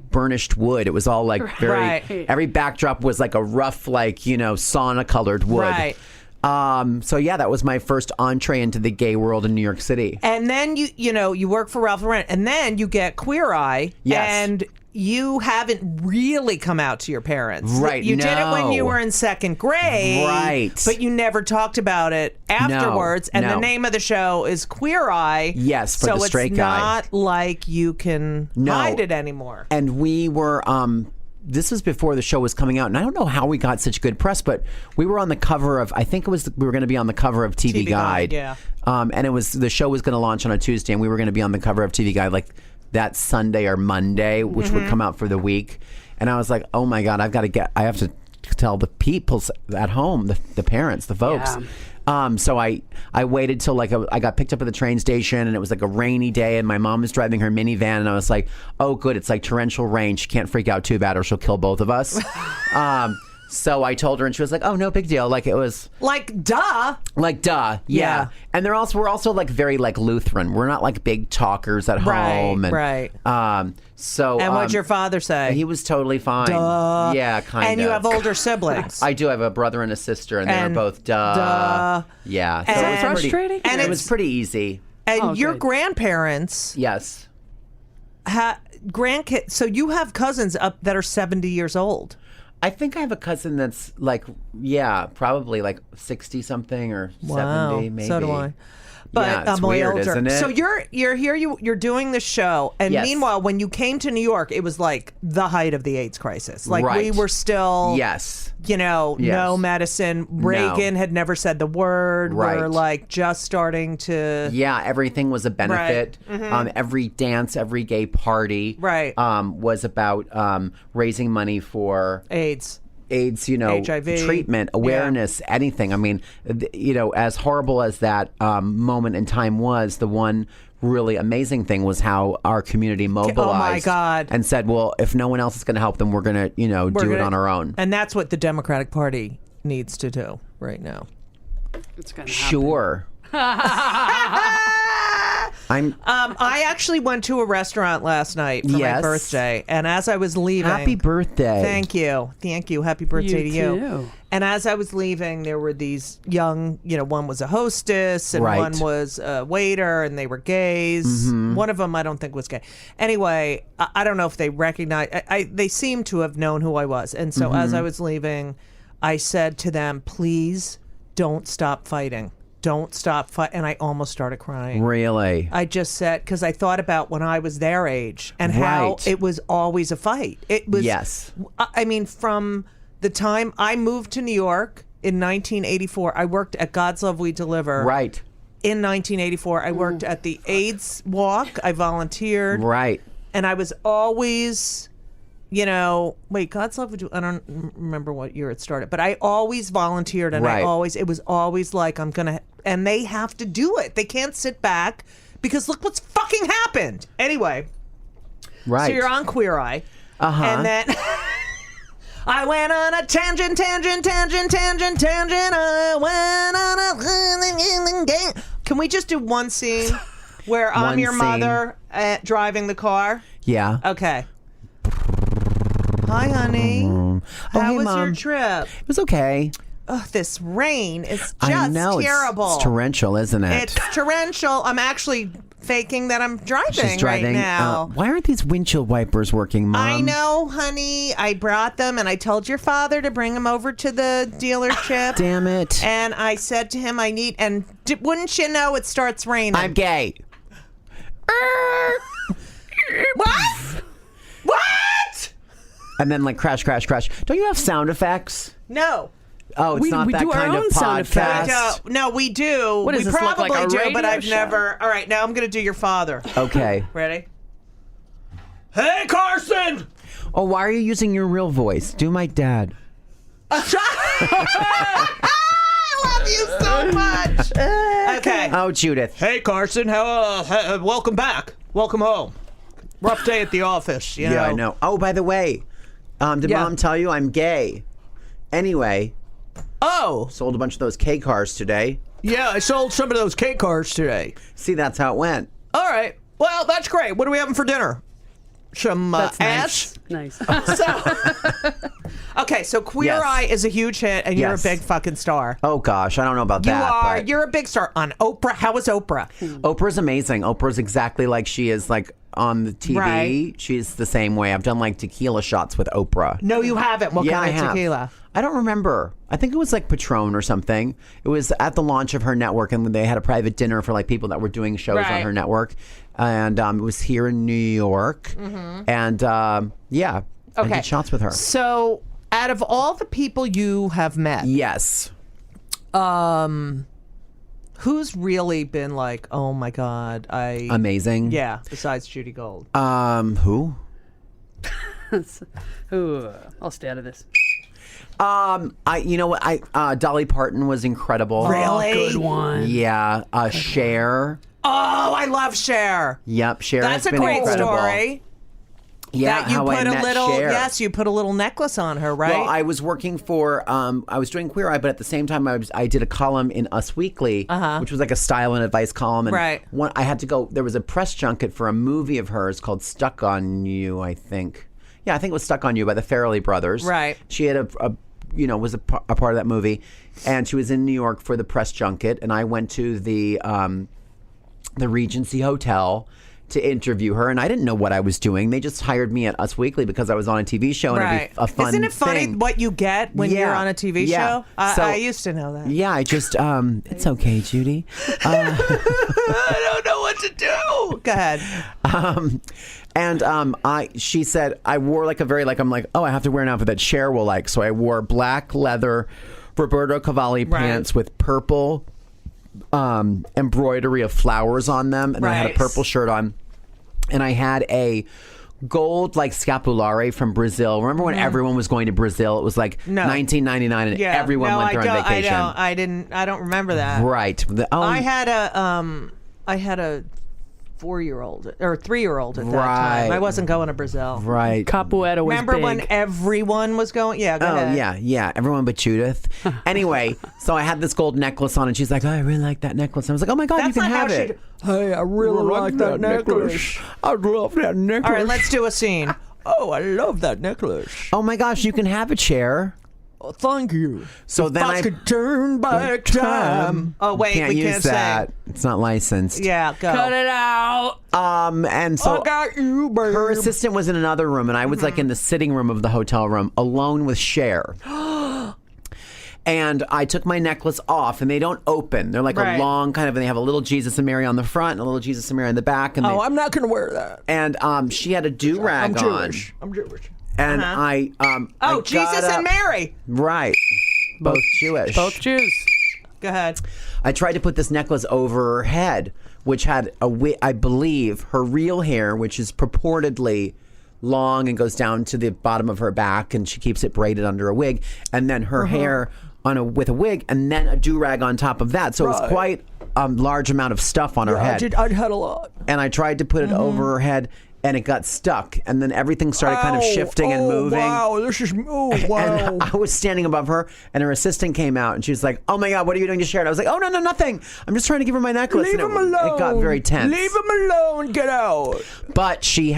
burnished wood? It was all very, every backdrop was a rough, sauna colored wood. Right. So yeah, that was my first entree into the gay world in New York City. And then you work for Ralph Lauren, and then you get Queer Eye. Yes. And you haven't really come out to your parents. Right. You did it when you were in second grade. Right. But you never talked about it afterwards. And the name of the show is Queer Eye. Yes, for the straight guy. So it's not like you can hide it anymore. And we were, this was before the show was coming out, and I don't know how we got such good press, but we were on the cover of, I think we were going to be on the cover of TV Guide. Yeah. And the show was going to launch on a Tuesday, and we were going to be on the cover of TV Guide that Sunday or Monday, which would come out for the week. And I was like, oh my God, I have to tell the people at home, the parents, the folks. Yeah. So I waited till I got picked up at the train station, and it was like a rainy day, and my mom was driving her minivan, and I was like, oh good, it's like torrential rain. She can't freak out too bad or she'll kill both of us. So I told her, and she was like, oh, no big deal. Like, it was like, duh. Like, duh. Yeah. And we're also like very like Lutheran. We're not like big talkers at home. And, right. So and what'd your father say? He was totally fine. Duh. Yeah, kind of. And you have older siblings. I do have a brother and a sister, and they were both duh. Yeah. So And it was frustrating? And it was pretty easy. And your good. grandparents Yes. grandkids. So you have cousins up that are 70 years old. I think I have a cousin that's like, probably like 60 something or 70 maybe. So do I. But yeah, it's I'm way weird, older. isn't it? So you're here. You're doing the show, and Yes. meanwhile, when you came to New York, it was like the height of the AIDS crisis. Like we Right. were still, Yes. no Yes. medicine. Reagan had never said the word. Right. We're like just starting to. Yeah, everything was a benefit. Right. Every dance, every gay party, Right. was about raising money for AIDS, HIV treatment, awareness, anything. I mean, as horrible as that moment in time was, the one really amazing thing was how our community mobilized. Oh my God. And said, well, if no one else is going to help them, we're going to, do it on our own. And that's what the Democratic Party needs to do right now. It's gonna happen. Sure. I actually went to a restaurant last night for my birthday, and as I was leaving, Happy birthday! Thank you, happy birthday to you. Too. And as I was leaving, there were these young, one was a hostess and Right. one was a waiter, and they were gays. One of them I don't think was gay. Anyway, I don't know if they recognized. They seemed to have known who I was, and so as I was leaving, I said to them, "Please don't stop fighting." Don't stop fight, and I almost started crying. Really? I just said, because I thought about when I was their age and how Right. it was always a fight. It was. Yes. I mean, from the time I moved to New York in 1984, I worked at God's Love We Deliver. Right. In 1984, I worked at the AIDS Walk. I volunteered. Right. And I was always. God's Love Would You, I don't remember what year it started, but I always volunteered, and Right. it was always like, and they have to do it. They can't sit back because look what's fucking happened. Anyway. Right. So you're on Queer Eye. And then I went on a tangent. I went on a Can we just do one scene where I'm One your scene. mother driving the car? Yeah. Okay. Hi, honey. How hey, was Mom. your trip? It was okay. Ugh, this rain is just I know, terrible. It's torrential, isn't it? It's torrential. I'm actually faking that I'm driving, She's driving right now. why aren't these windshield wipers working, Mom? I know, honey. I brought them, and I told your father to bring them over to the dealership. Damn it. And I said to him, wouldn't you know it starts raining? I'm gay. What? What? And then crash. Don't you have sound effects? No. Oh, it's We not that do our kind of own sound podcast. effects. No, we do. What does we this look probably like, a do, but radio I've show? never. All right, now I'm going to do your father. Okay. Ready? Hey, Carson! Oh, why are you using your real voice? Do my dad. I love you so much. Okay. Oh, Judith. Hey, Carson. Welcome back. Welcome home. Rough day at the office. Yeah, I know. Oh, by the way, did Mom tell you I'm gay? Anyway. Oh. Sold a bunch of those K cars today. Yeah, I sold some of those K cars today. See, that's how it went. All right. Well, that's great. What are we having for dinner? Some ass? Nice. Okay, so Queer Yes. Eye is a huge hit, and you're a Yes. big fucking star. Oh, gosh. I don't know about You that. are. but You're a big star on Oprah. How was Oprah? Oprah's amazing. Oprah's exactly like she is on the TV. Right. She's the same way. I've done tequila shots with Oprah. No, you haven't. What Yeah, kind I of have. tequila? I don't remember. I think it was Patron or something. It was at the launch of her network, and they had a private dinner for people that were doing shows on Right. her network. And it was here in New York. And I did shots with her. So, out of all the people you have met, Yes. who Who's really been like, oh my God, amazing? Yeah, besides Judy Gold. Who? Ooh, I'll stay out of this. Dolly Parton was incredible. Really? Good one. Yeah. Cher. Oh, I love Cher. Yep, Cher. That's has a been great incredible. story. Yeah, that you how put I a met little Cher. yes, you put a little necklace on her, right? Well, I was working for I was doing Queer Eye, but at the same time I did a column in Us Weekly, which was like a style and advice column. And right. I had to go. There was a press junket for a movie of hers called Stuck on You, I think. Yeah, I think it was Stuck on You by the Farrelly brothers. Right. She had was a part of that movie, and she was in New York for the press junket, and I went to the Regency Hotel to interview her, and I didn't know what I was doing. They just hired me at Us Weekly because I was on a TV show, and it'd be a fun Isn't it funny thing. what you get when you're on a TV show? I used to know that. Yeah, I just, it's okay, Judy. I don't know what to do. Go ahead. She said, I wore like I'm like, oh, I have to wear an outfit that Cher will like. So I wore black leather Roberto Cavalli pants with purple embroidery of flowers on them, and then I had a purple shirt on, and I had a gold like scapulare from Brazil. Remember when everyone was going to Brazil? It was like 1999, and everyone went there on vacation. I don't remember that. Right. I had a 4-year-old or 3-year-old at that time. I wasn't going to Brazil. Right. Capoeira was Remember big. when everyone was going? Yeah, go ahead. Yeah. Everyone but Judith. Anyway, so I had this gold necklace on, and she's like, oh, I really like that necklace. And I was like, oh my God, you can have it. Hey, I really like that necklace. I love that necklace. All right, let's do a scene. Oh, I love that necklace. Oh my gosh, you can have it, Cher. Oh, thank you. So then I could turn back time. Oh wait, we can't use that. Say. It's not licensed. Yeah, go. Cut it out. And so I got you, babe. Her assistant was in another room, and I was like in the sitting room of the hotel room, alone with Cher. And I took my necklace off, and they don't open. They're like a long kind of, and they have a little Jesus and Mary on the front and a little Jesus and Mary on the back. And I'm not going to wear that. And she had a do-rag on. I'm Jewish. And I Jesus and Mary. Right. Both Jewish. Both Jews. Go ahead. I tried to put this necklace over her head, which had I believe her real hair, which is purportedly long and goes down to the bottom of her back, and she keeps it braided under a wig, and then her hair with a wig, and then a do-rag on top of that. So it was quite a large amount of stuff on her head. I had a lot. And I tried to put it over her head, and it got stuck, and then everything started kind of shifting and moving. Wow, this is wow. And I was standing above her, and her assistant came out, and she was like, "Oh my God, what are you doing to Cher?" And I was like, "Oh no, nothing. I'm just trying to give her my necklace." Leave him alone. It got very tense. Leave him alone. Get out. But she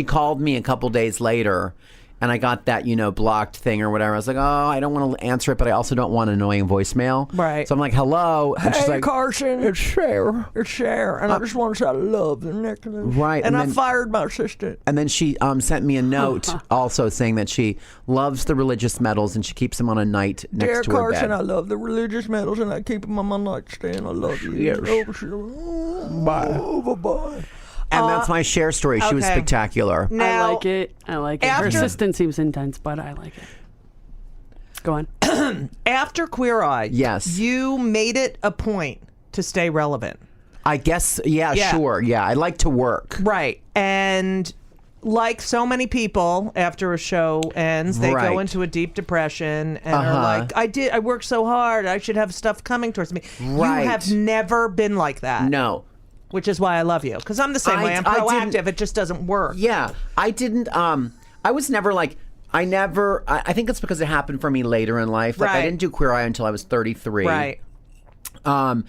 called me a couple days later, and I got that blocked thing or whatever. I was like, oh, I don't want to answer it, but I also don't want an annoying voicemail. Right. So I'm like, hello. And she's like, Carson, it's Cher. It's Cher. And I just want to say I love the necklace. Right. And I fired my assistant. And then she sent me a note also saying that she loves the religious medals and she keeps them on a night next to her bed. Carson, I love the religious medals and I keep them on my nightstand. I love you. Yes. Bye. Bye-bye. And that's my Cher story. She was spectacular. Now, I like it. Her assistant seems intense, but I like it. Go on. After Queer Eye, yes, you made it a point to stay relevant. I guess, sure. Yeah, I like to work. Right. And like so many people, after a show ends, they go into a deep depression and are like, I worked so hard. I should have stuff coming towards me. Right. You have never been like that. No. Which is why I love you. Because I'm the same way. I'm proactive. It just doesn't work. Yeah. I didn't, I was never like, I think it's because it happened for me later in life. Like I didn't do Queer Eye until I was 33. Right. And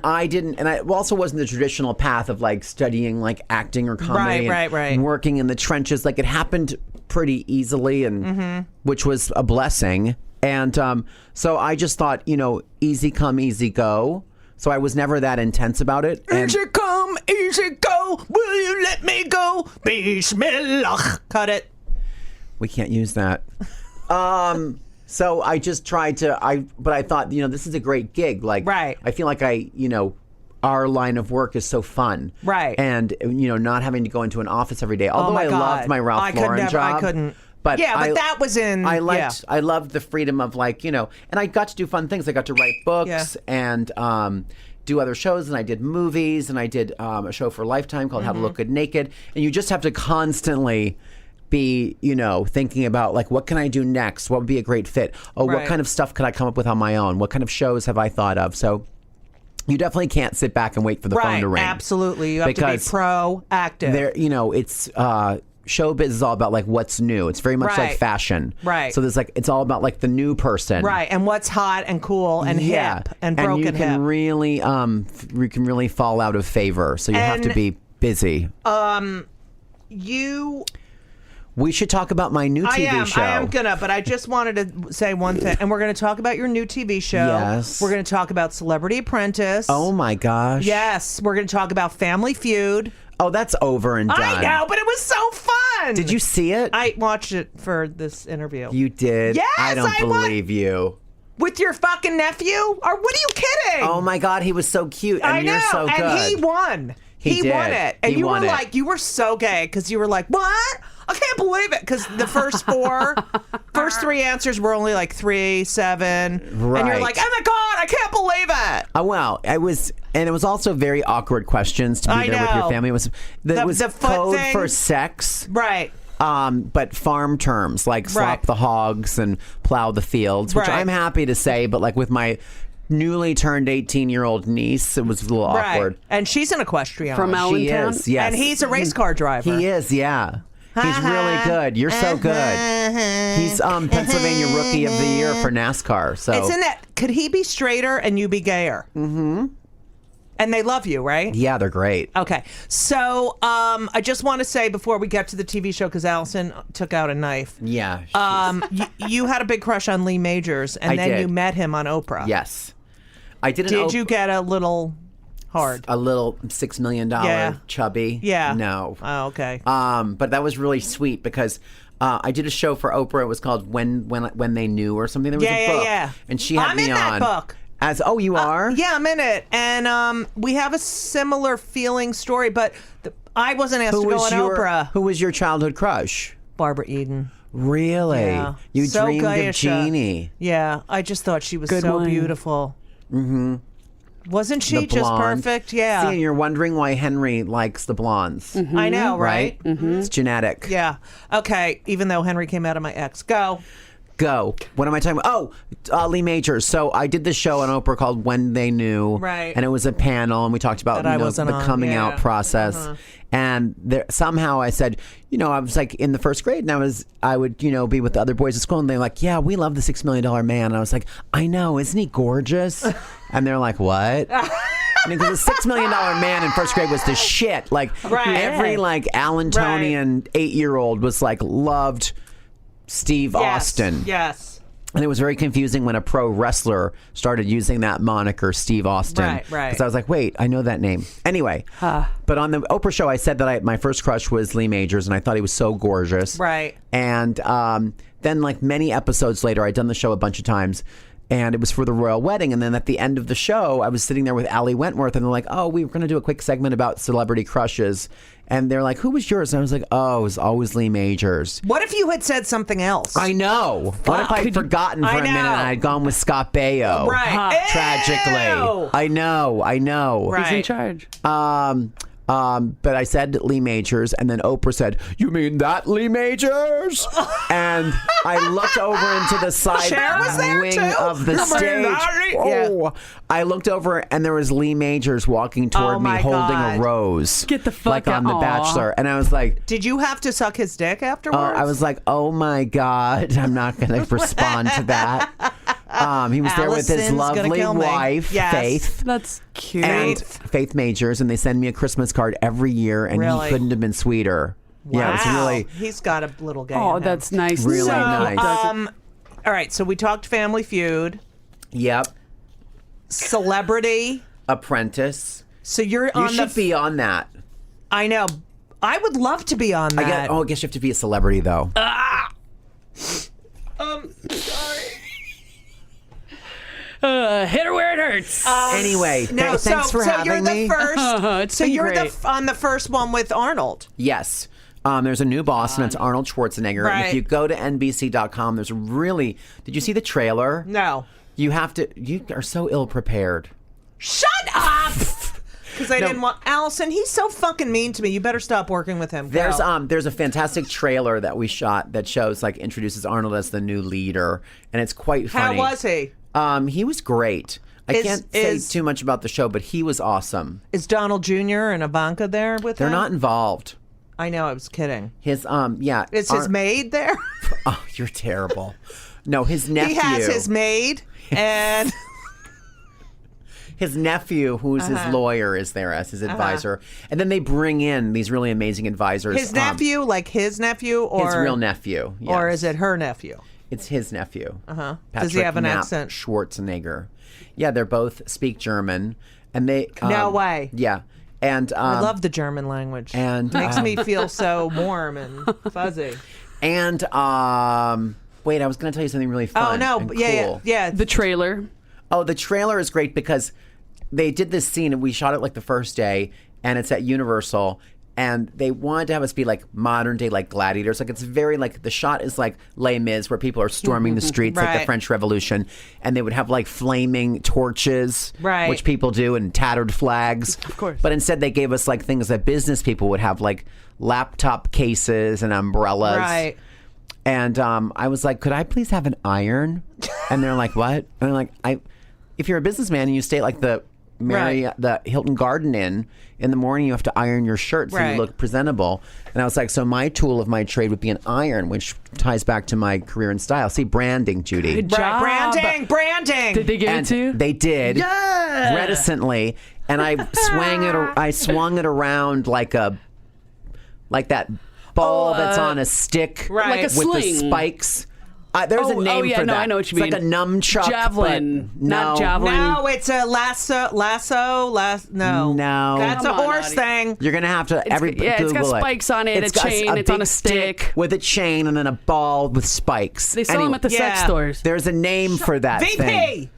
I also wasn't the traditional path of like studying like acting or comedy. Right. And working in the trenches. Like it happened pretty easily and which was a blessing. And so I just thought, easy come, easy go. So I was never that intense about it. Easy come, easy go. Will you let me go? Bismillah. Cut it. We can't use that. So I just tried to, but I thought, this is a great gig. Like, I feel like our line of work is so fun. Right. And, not having to go into an office every day. Although I loved my Ralph Lauren job. I couldn't. But but that was in. I loved the freedom of and I got to do fun things. I got to write books and do other shows, and I did movies, and I did a show for Lifetime called How to Look Good Naked. And you just have to constantly be, thinking about like, what can I do next? What would be a great fit? Oh, what kind of stuff could I come up with on my own? What kind of shows have I thought of? So you definitely can't sit back and wait for the phone to ring. Absolutely. You have to be proactive. There, it's showbiz is all about like what's new. It's very much like fashion. Right. So there's like it's all about like the new person. Right. And what's hot and cool and hip and broken and you can really you can really fall out of favor. So you have to be busy. We should talk about my new TV show. I am gonna, but I just wanted to say one thing. And we're gonna talk about your new TV show. Yes. We're gonna talk about Celebrity Apprentice. Oh my gosh. Yes. We're gonna talk about Family Feud. Oh, that's over and done. I know, but it was so fun. Did you see it? I watched it for this interview. You did? Yes, I don't believe you. With your fucking nephew? Or what are you kidding? Oh my God, he was so cute. And I know, you're so good. and he won. He won it. And you were like, you were so gay because you were like, what? I can't believe it. Because the first three answers were only like 3, 7. Right. And you're like, oh my God, I can't believe it. Oh, well, it was also very awkward questions to be there with your family. It was the code thing. for sex. Right. But farm terms like slop the hogs and plow the fields, which I'm happy to say, but like with my newly turned 18-year-old niece, it was a little awkward. And she's an equestrian. From Allentown? She is, yes. And he's a race car driver. He is, yeah. He's really good. You're so good. He's Pennsylvania Rookie of the Year for NASCAR. So could he be straighter and you be gayer? Mm-hmm. And they love you, right? Yeah, they're great. Okay. So I just want to say before we get to the TV show, because Allison took out a knife. Yeah. You had a big crush on Lee Majors, and then you met him on Oprah. Yes. I did. Did you get a little hard? A little $6 million chubby? Yeah. No. Oh, okay. But that was really sweet because I did a show for Oprah. It was called When They Knew or something. There was a book. Yeah. And she had me on. I'm in that book. You are? Yeah, I'm in it. And we have a similar feeling story, but I wasn't asked to go on Oprah. Who was your childhood crush? Barbara Eden. Really? Yeah. You so dreamed Gaisha. of Jeannie. Yeah, I just thought she was Good so one. beautiful. Mm-hmm. Wasn't she The just blonde. perfect? Yeah. See, and you're wondering why Henry likes the blondes. Mm-hmm. I know, right? Mm-hmm. It's genetic. Yeah. Okay, even though Henry came out of my ex. Go. What am I talking about? Oh, Lee Majors. So I did this show on Oprah called When They Knew. Right. And it was a panel, and we talked about the coming out process. And somehow I said, I was like in the first grade, and I would be with the other boys at school, and they're like, yeah, we love the $6 million man. And I was like, I know, isn't he gorgeous? And they're like, what? Because the $6 million man in first grade was the shit. Like every like Allentonian 8-year-old was like loved Steve Austin. Yes. And it was very confusing when a pro wrestler started using that moniker, Steve Austin. Right. Because I was like, wait, I know that name. Anyway, but on the Oprah show, I said that my first crush was Lee Majors, and I thought he was so gorgeous. Right. And then, like many episodes later, I'd done the show a bunch of times, and it was for the royal wedding. And then at the end of the show, I was sitting there with Allie Wentworth, and they're like, oh, we were going to do a quick segment about celebrity crushes. And they're like, who was yours? And I was like, oh, it was always Lee Majors. What if you had said something else? I know. What if I'd forgotten for a minute and I'd gone with Scott Baio? Right. Tragically. I know. Right. He's in charge. But I said Lee Majors, and then Oprah said, you mean that Lee Majors? And I looked over into the side wing of the stage. Oh, I looked over, and there was Lee Majors walking toward me holding a rose. Get the fuck like out. on The Bachelor. And I was like, did you have to suck his dick afterwards? I was like, oh my God, I'm not going to respond to that. He was there with his lovely wife, Faith. That's cute. And Faith Majors, and they send me a Christmas card every year, and he couldn't have been sweeter. Wow. Yeah, it's really. He's got a little gay. Oh, in him. that's nice. Really nice. All right, so we talked Family Feud. Yep. Celebrity Apprentice. So you're You should be on that. I know. I would love to be on that. I guess you have to be a celebrity, though. Sorry. Hit her where it hurts. Anyway, thanks for having you're me. The first. So you're great. on the first one with Arnold. Yes. There's a new boss, and it's Arnold Schwarzenegger. Right. And if you go to NBC.com, there's really... Did you see the trailer? No. You are so ill-prepared. Shut up! Because I didn't want Allison. He's so fucking mean to me. You better stop working with him. There's a fantastic trailer that we shot that shows introduces Arnold as the new leader, and it's quite funny. How was he? He was great. I can't say too much about the show, but he was awesome. Is Donald Jr. and Ivanka there with him? They're not involved. I know. I was kidding. His Is his maid there? Oh, you're terrible. No, his nephew. He has his maid and. His nephew, who's his lawyer, is there as his advisor. And then they bring in these really amazing advisors. His nephew, his nephew? Or his real nephew. Yes. Or is it her nephew? It's his nephew. Uh-huh. Does he have an accent? Schwarzenegger. Yeah, they both speak German. And they no way. Yeah. And I love the German language. And makes me feel so warm and fuzzy. And wait, I was going to tell you something really fun. Oh no, and yeah. The trailer. Oh, the trailer is great because they did this scene and we shot it the first day, and it's at Universal, and they wanted to have us be modern day gladiators. It's very the shot is Les Mis, where people are storming the streets right. like the French Revolution, and they would have flaming torches, right. which people do, and tattered flags. Of course. But instead they gave us things that business people would have, laptop cases and umbrellas. Right. And I was like, could I please have an iron? And they're like, what? And I'm like, if you're a businessman and you stay at the Hilton Garden Inn, in the morning you have to iron your shirt so you look presentable. And I was like, so my tool of my trade would be an iron, which ties back to my career in style. See, branding, Judy. Good job. Branding. Did they give it to you? They did. Yeah. Reticently. And I swung it around like that ball that's on a stick like a with sling. the spikes. There's a name for that. I know what you mean. It's like a nunchuck. Javelin. Not javelin. No, it's a lasso. No. That's a horse thing. You're going to have to Google it's got spikes on it, It's a chain, it's on a stick. with a chain and then a ball with spikes. They sell them at the sex stores. There's a name for that VP. thing.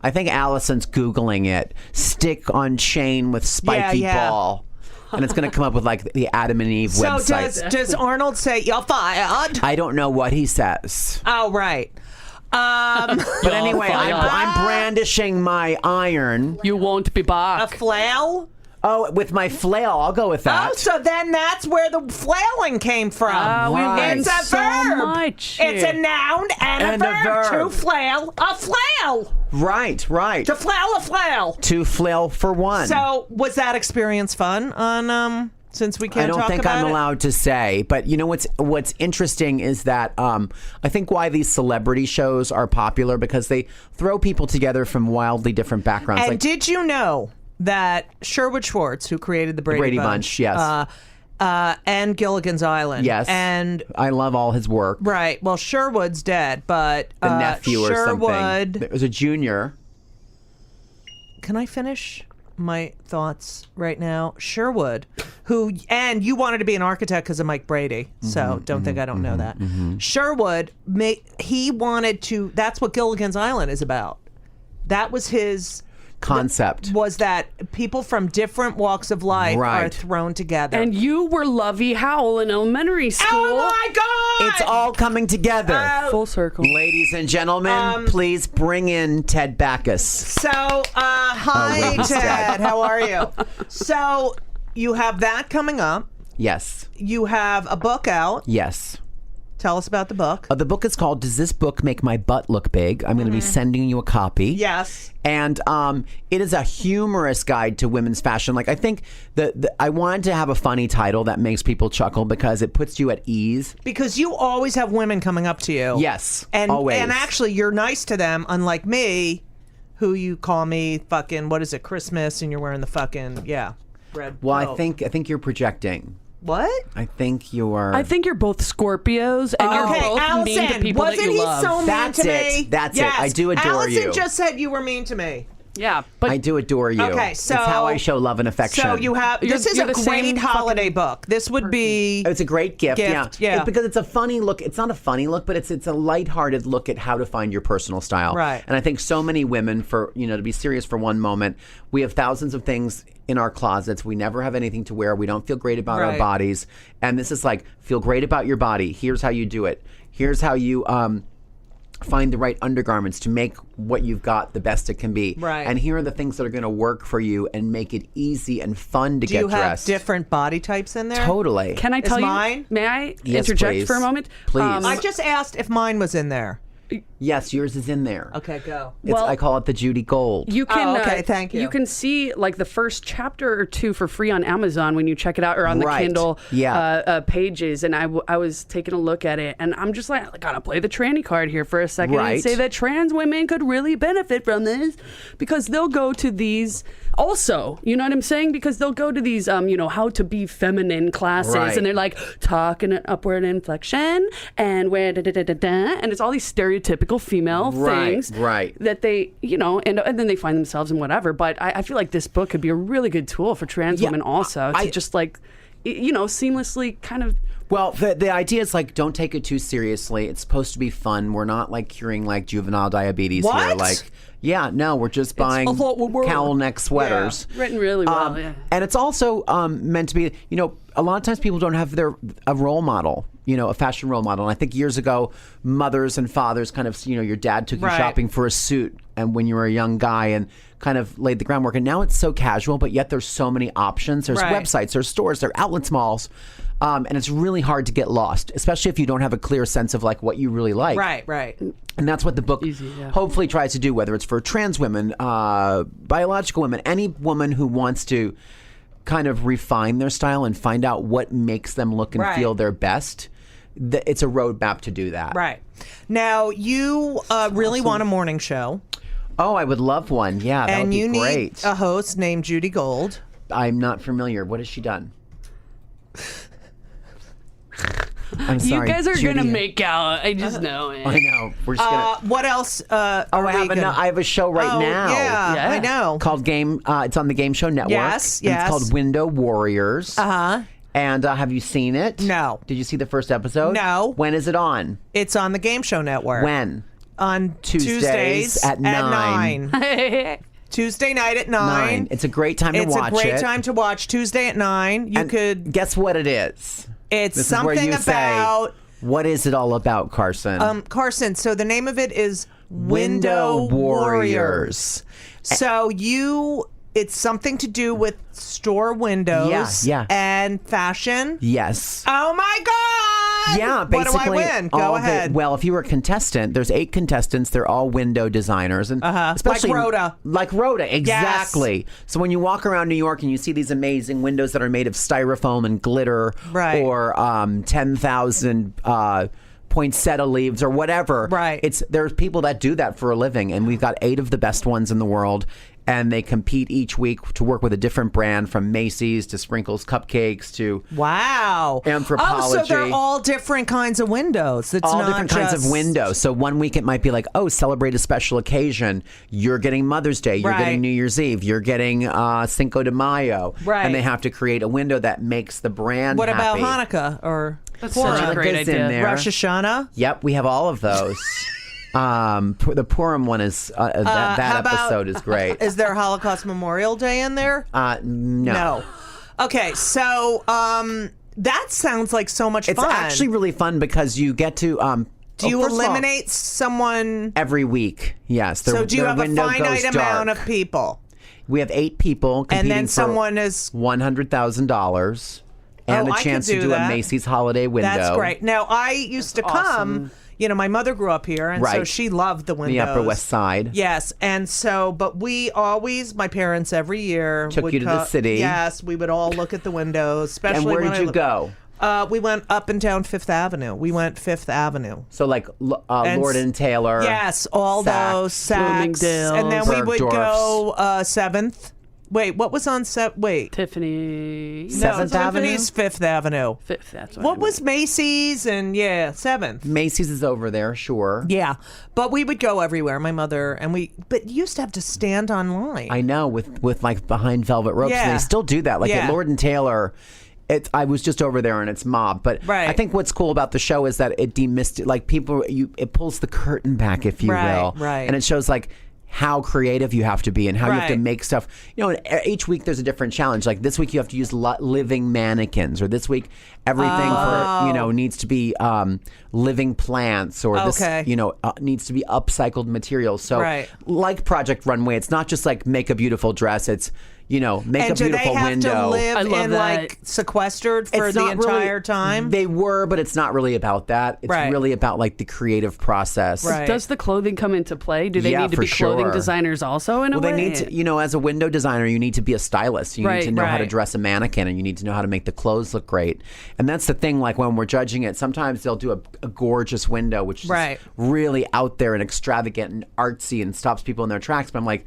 I think Allison's Googling it. Stick on chain with spiky ball. And it's going to come up with the Adam and Eve website. So does Arnold say, you're fired? I don't know what he says. Oh, right. But anyway, I'm brandishing my iron. You won't be back. A flail? Oh, with my flail, I'll go with that. Oh, so then that's where the flailing came from. We learned It's a so verb. much. It's a noun and a verb. To flail, a flail. Right. To flail, a flail. To flail for one. So was that experience fun on since we can't talk about it? I don't think I'm allowed to say, but you know what's interesting is that I think why these celebrity shows are popular because they throw people together from wildly different backgrounds. And did you know that Sherwood Schwartz, who created the Brady Bunch, yes, and Gilligan's Island, yes, and I love all his work. Right. Well, Sherwood's dead, but the nephew or something. There was a junior. Can I finish my thoughts right now? Sherwood, and you wanted to be an architect because of Mike Brady, so don't think I don't know that. Sherwood, he wanted to. That's what Gilligan's Island is about. That was his concept, was that people from different walks of life are thrown together. And you were Lovey Howell in elementary school. Oh my God! It's all coming together. Full circle. Ladies and gentlemen, please bring in Ted Backus. So, hi, Ted. How are you? So, you have that coming up. Yes. You have a book out. Yes. Tell us about the book. The book is called Does This Book Make My Butt Look Big? I'm going to be sending you a copy. Yes. And it is a humorous guide to women's fashion. I think I wanted to have a funny title that makes people chuckle because it puts you at ease. Because you always have women coming up to you. Yes, always. And actually, you're nice to them, unlike me, who you call me fucking, what is it, Christmas, and you're wearing the fucking, red. Well, I think you're projecting. What? I think you're both Scorpios, and you're both Allison, mean to people that you love. So mean to me? That's it. I do adore you. Allison just said you were mean to me. Yeah, but I do adore you. Okay, so it's how I show love and affection. So you have this is a great holiday book. This would be it's a great gift. Yeah. Because it's a funny look. It's not a funny look, but it's a lighthearted look at how to find your personal style. Right. And I think so many women, for to be serious for one moment, we have thousands of things in our closets. We never have anything to wear. We don't feel great about our bodies. And this is feel great about your body. Here's how you do it. Here's how you find the right undergarments to make what you've got the best it can be. Right. And here are the things that are going to work for you and make it easy and fun to get dressed. Do you have different body types in there? Totally. Can I tell you? Mine? May I Yes, interject please. for a moment? Please. I just asked if mine was in there. Yes, yours is in there. Okay, go. I call it the Judy Gold. You can, okay, thank you. You can see like the first chapter or two for free on Amazon when you check it out, or on the Kindle pages. And I was taking a look at it, and I'm just like, I gotta play the tranny card here for a second and say that trans women could really benefit from this, because they'll go to these also, you know what I'm saying? Because they'll go to these, how to be feminine classes, and they're like, talk in an upward inflection, and where and it's all these stereotypical female things that they, and then they find themselves in whatever. But I feel like this book could be a really good tool for trans women also to just like, seamlessly kind of. Well, the idea is like, don't take it too seriously. It's supposed to be fun. We're not like curing like juvenile diabetes here. Like, we're just buying cowl neck sweaters. Yeah, written really well. And it's also meant to be, a lot of times people don't have a role model, a fashion role model. And I think years ago, mothers and fathers kind of, your dad took you shopping for a suit and when you were a young guy and kind of laid the groundwork. And now it's so casual, but yet there's so many options. There's websites, there's stores, there are outlets, malls. And it's really hard to get lost, especially if you don't have a clear sense of like what you really like. Right. And that's what the book hopefully tries to do, whether it's for trans women, biological women, any woman who wants to kind of refine their style and find out what makes them look and feel their best. It's a roadmap to do that. Right. Now, you really want a morning show. Oh, I would love one. Yeah, that would be great. And you need a host named Judy Gold. I'm not familiar. What has she done? I'm sorry. You guys are Judy. gonna make out. I just know it. I know. We're just gonna. What else? I have a show right now. Yeah, I know. Called Game. It's on the Game Show Network. Yes. It's called Window Warriors. And have you seen it? No. Did you see the first episode? No. When is it on? It's on the Game Show Network. When? On Tuesdays at 9. Tuesday night at 9. It's a great time to watch it. It's a great time to watch. Tuesday at 9. You could guess what it is. It's something about. What is it all about, Carson? Carson. So the name of it is Window Warriors. So it's something to do with store windows and fashion. Yes. Oh my God! Yeah, basically. What do I win? Go ahead. Well, if you were a contestant, there's 8 contestants. They're all window designers, and especially like Rhoda. Exactly. Yes. So when you walk around New York and you see these amazing windows that are made of styrofoam and glitter, or 10,000 poinsettia leaves or whatever, there's people that do that for a living, and we've got 8 of the best ones in the world. And they compete each week to work with a different brand, from Macy's to Sprinkles Cupcakes to Anthropology. Oh, so they're all different kinds of windows. It's all not different kinds of windows. So one week it might be like, celebrate a special occasion. You're getting Mother's Day. You're getting New Year's Eve. You're getting Cinco de Mayo. Right. And they have to create a window that makes the brand happy. What about Hanukkah or That's such a great idea. Rosh Hashanah? Yep, we have all of those. The Purim one is that episode is great. Is there Holocaust Memorial Day in there? No. Okay, so that sounds like so much fun. It's actually really fun because you get to. Do you eliminate someone every week? Yes. So do you have a finite amount of people? We have 8 people competing, and then someone is $100,000 and a chance to do a Macy's holiday window. That's great. Now I used to come. My mother grew up here, and so she loved the windows. The Upper West Side. Yes, and so, but we always, my parents every year took you to the city. Yes, we would all look at the windows, especially. And where did you go? We went up and down Fifth Avenue. We went Fifth Avenue. So like Lord and Taylor. Yes, all those Saks. Bloomingdale's, and then we would go 7th. Wait, what was on Tiffany. 7th Avenue? Tiffany's 5th Avenue. 5th, that's what was Macy's and 7th. Macy's is over there, sure. Yeah. But we would go everywhere, my mother, but you used to have to stand online. I know, with like behind velvet ropes. Yeah. And they still do that. Like at Lord and Taylor, I was just over there and it's mob. But I think what's cool about the show is that it it pulls the curtain back, if you will. Right. And it shows like, how creative you have to be and how you have to make stuff. You know, each week there's a different challenge. Like this week you have to use living mannequins, or this week everything for needs to be living plants, or this needs to be upcycled materials. So like Project Runway, it's not just like make a beautiful dress. It's make a beautiful window. And do they have to live like sequestered for the entire time? They were, but it's not really about that. It's really about like the creative process. Right. Does the clothing come into play? Do they need to be clothing designers also in a way? They need to, as a window designer, you need to be a stylist. You need to know how to dress a mannequin, and you need to know how to make the clothes look great. And that's the thing, like when we're judging it, sometimes they'll do a gorgeous window, which is really out there and extravagant and artsy and stops people in their tracks. But I'm like,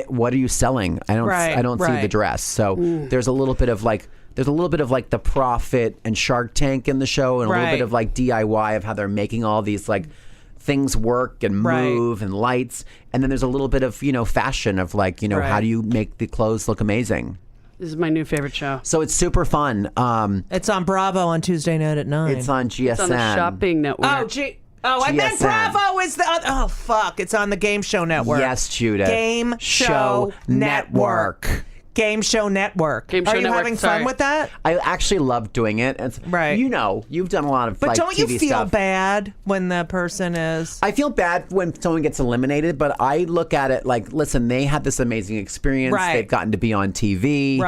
what are you selling? I don't see the dress. So there's a little bit of like the profit and Shark Tank in the show, and a little bit of like DIY of how they're making all these like things work and move and lights. And then there's a little bit of, fashion of like, how do you make the clothes look amazing? This is my new favorite show. So it's super fun. It's on Bravo on Tuesday night at 9. It's on GSN. It's on the shopping network. I meant Bravo is the... Oh, fuck. It's on the Game Show Network. Yes, Judah. Game Show Network. Game Show Network. Are you having fun with that? I actually love doing it. It's, you've done a lot of but don't you TV feel stuff. Bad when the person is... I feel bad when someone gets eliminated, but I look at it like, listen, they had this amazing experience. They've gotten to be on TV.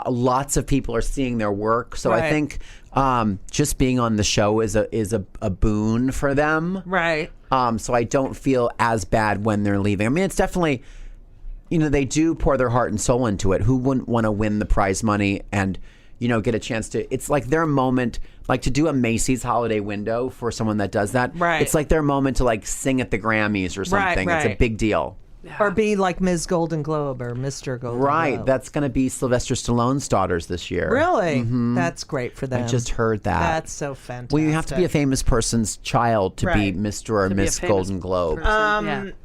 Lots of people are seeing their work. So I think... just being on the show is a boon for them. So I don't feel as bad when they're leaving. I mean, it's definitely, they do pour their heart and soul into it. Who wouldn't want to win the prize money and, get a chance to, it's like their moment, like to do a Macy's holiday window for someone that does that. It's like their moment to like sing at the Grammys or something. It's a big deal. Or be like Ms. Golden Globe or Mr. Golden Globe. That's going to be Sylvester Stallone's daughters this year. Really? Mm-hmm. That's great for them. I just heard that. That's so fantastic. Well, you have to be a famous person's child to be Mr. or Miss Golden Globe. I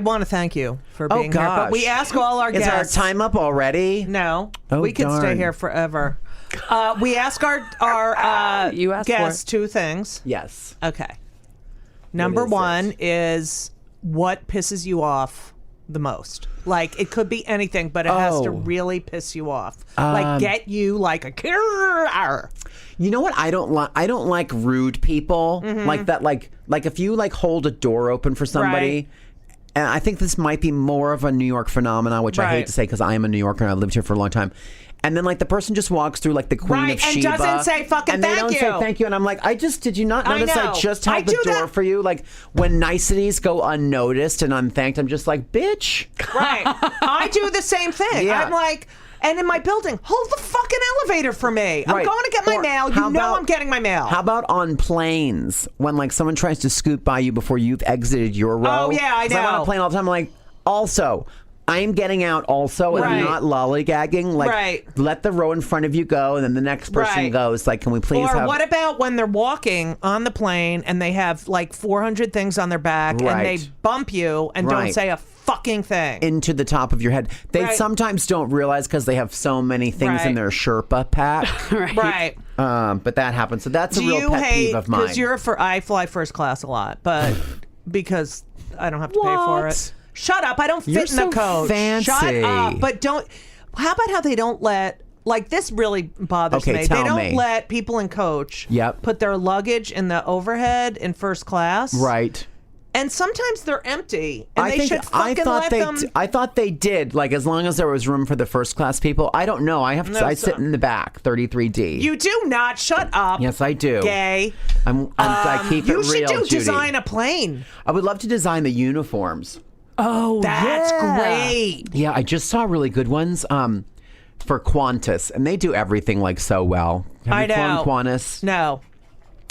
want to thank you for being here. But we ask all our guests. Is our time up already? No. We could stay here forever. We ask our guests two things. Yes. Okay. Number one is... what pisses you off the most? Like, it could be anything, but it has to really piss you off. Like, get you like a... You know what I don't like? I don't like rude people. Like that, like if you like hold a door open for somebody... And I think this might be more of a New York phenomenon, which I hate to say because I am a New Yorker and I've lived here for a long time. And then like the person just walks through like the Queen of Sheba. And doesn't say fucking and they don't say thank you. And I'm like, did you not notice I just held the door for you? Like when niceties go unnoticed and unthanked, I'm just like, bitch. I do the same thing. I'm like... And in my building, hold the fucking elevator for me. I'm going to get my mail. I'm getting my mail. How about on planes when like someone tries to scoot by you before you've exited your row? Oh, yeah, I know. I'm on a plane all the time. I'm like, also... I'm getting out also and I'm not lollygagging. Like, let the row in front of you go and then the next person goes. Like, can we please Or what about when they're walking on the plane and they have like 400 things on their back and they bump you and don't say a fucking thing? Into the top of your head. They sometimes don't realize because they have so many things in their Sherpa pack. But that happens. So that's a real pet peeve of mine. Because I fly first class a lot, but because I don't have to pay for it. Shut up. I don't fit in the coach. Fancy. Shut up. But don't... How about how they don't let... Like, this really bothers me. They don't let people in coach put their luggage in the overhead in first class. And sometimes they're empty. And they should fucking let them... I thought they did. Like, as long as there was room for the first class people. I don't know. I sit in the back, 33D. You do not. Shut up. Yes, I do. Gay. I keep it real, You should Judy. design a plane. I would love to design the uniforms. Oh, that's great. Yeah, I just saw really good ones for Qantas, and they do everything like so well. Have you flown Qantas? No.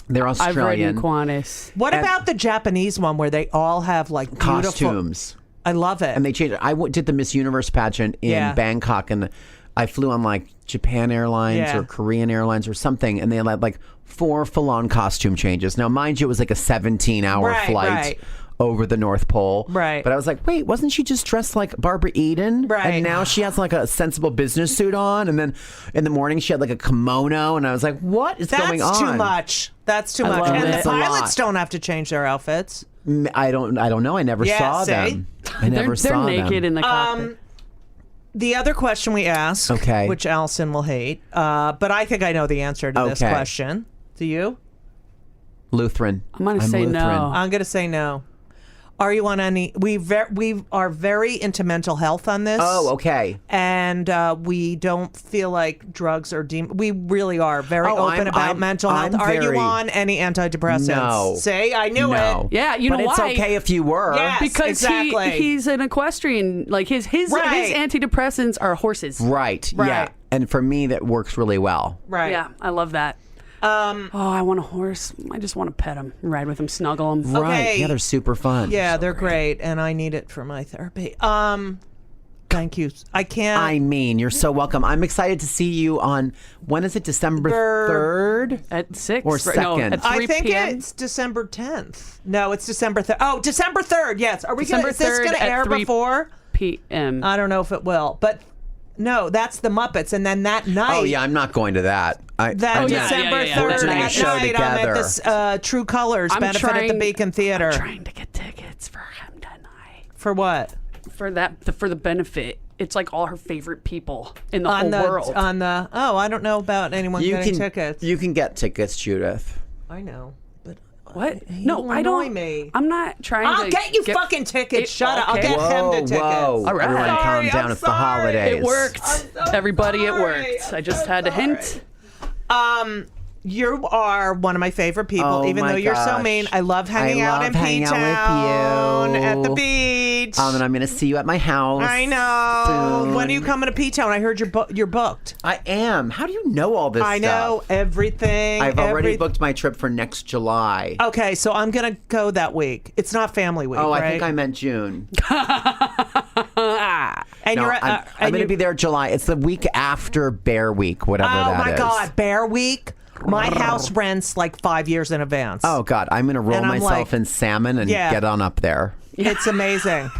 They're Australian. I've ridden Qantas. What about the Japanese one where they all have like beautiful costumes? I love it. And they changed it. I did the Miss Universe pageant in Bangkok, and I flew on like Japan Airlines or Korean Airlines or something, and they had like 4 full-on costume changes. Now, mind you, it was like a 17-hour flight. Over the North Pole. But I was like, wait, wasn't she just dressed like Barbara Eden? And now she has like a sensible business suit on. And then in the morning she had like a kimono. And I was like, what is going on? That's too much. That's too much. And the pilots don't have to change their outfits. I don't know. I never saw them. I never saw them. They're naked in the cockpit. The other question we ask, which Allison will hate, but I think I know the answer to this question. Do you? Lutheran. I'm going to say no. I'm going to say no. Are you on any? We are very into mental health on this. Oh, okay. And we don't feel like drugs are we really are very open about mental health. Are you on any antidepressants? No. See, I knew it. Yeah, you know why? But it's okay if you were. Yes, because exactly. he's an equestrian. Like his antidepressants are horses. Right. Yeah. And for me, that works really well. Right. Yeah, I love that. I want a horse. I just want to pet him, ride with him, snuggle him. Right. Okay. Yeah, they're super fun. Yeah, they're great, and I need it for my therapy. Thank you. I can't. I mean, you're so welcome. I'm excited to see you on, when is it, December 3rd? At 6? Or 2nd? No, at 3 I think p.m. it's December 10th. No, it's December 3rd. Oh, December 3rd, yes. Are we December is this going to air 3 before? p.m. I don't know if it will, but no, that's the Muppets, and then that night. Oh yeah, I'm not going to that. December 3rd We're doing a at show night, together. I'm at this True Colors benefit at the Beacon Theater. I'm trying to get tickets for him tonight. For what? For the benefit. It's like all her favorite people in the whole world. I don't know about anyone getting tickets. You can get tickets, Judith. I know. What? No, I don't. Me. I'm not trying I'll get you fucking tickets. Shut up. I'll get him the tickets. Whoa. All right. Everyone calm down. It's the holidays. It worked. Everybody, it worked. I just had to hint. You are one of my favorite people, even though you're so mean. I love hanging out in P-Town at the beach. And I'm going to see you at my house. I know. Soon. When are you coming to P-Town? I heard you're booked. I am. How do you know all this stuff? I know everything. I've already booked my trip for next July. Okay, so I'm going to go that week. It's not family week, right? I think I meant June. And I'm going to be there July. It's the week after Bear Week, whatever that is. Oh, my God. Bear Week? My house rents like 5 years in advance. Oh, God. I'm going to roll myself in salmon and get on up there. It's amazing.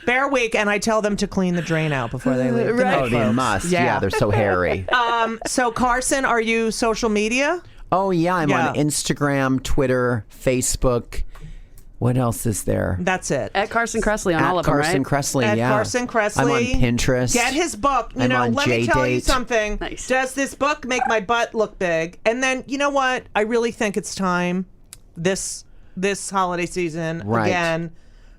Bear Week, and I tell them to clean the drain out before they leave. Oh, they must. Yeah, they're so hairy. So, Carson, are you social media? Oh, yeah. I'm on Instagram, Twitter, Facebook. What else is there? That's it. At Carson Kressley on all of them, right? Carson Kressley, At Carson Kressley. I'm on Pinterest. Get his book. You know, let me tell you something. Nice. Does this book make my butt look big? And then, you know what? I really think it's time this holiday season again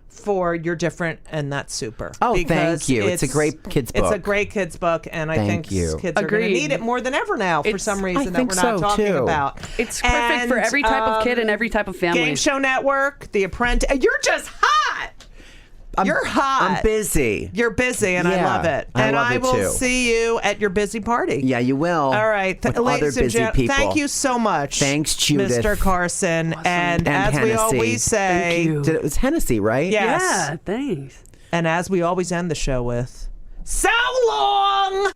for You're Different, and That's Super. Oh, thank you. It's a great kid's book. It's a great kid's book, and I think kids are going to need it more than ever now for some reason that we're not talking about. It's perfect for every type of kid and every type of family. Game Show Network, The Apprentice. You're just hot. You're hot. I'm busy. You're busy, and I love it. And I will see you at your busy party. Yeah, you will. All right. With Ladies other busy people. Thank you so much. Thanks, Judith. Mr. Carson. Awesome. And as Hennessy. we always say. It was Hennessy, right? Yes. Yeah, thanks. And as we always end the show with, so long!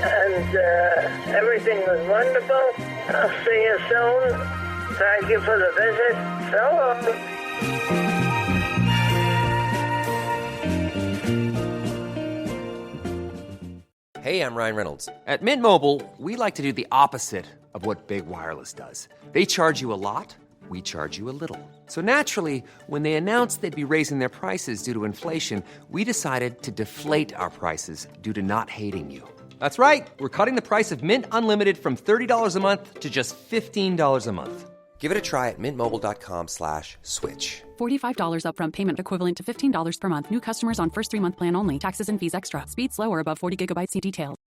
And everything was wonderful. I'll see you soon. Thank you for the visit. So long. Hey, I'm Ryan Reynolds. At Mint Mobile, we like to do the opposite of what Big Wireless does. They charge you a lot, we charge you a little. So naturally, when they announced they'd be raising their prices due to inflation, we decided to deflate our prices due to not hating you. That's right. We're cutting the price of Mint Unlimited from $30 a month to just $15 a month. Give it a try at mintmobile.com/switch. $45 upfront payment equivalent to $15 per month. New customers on first 3-month plan only. Taxes and fees extra. Speed slower above 40 gigabytes. See details.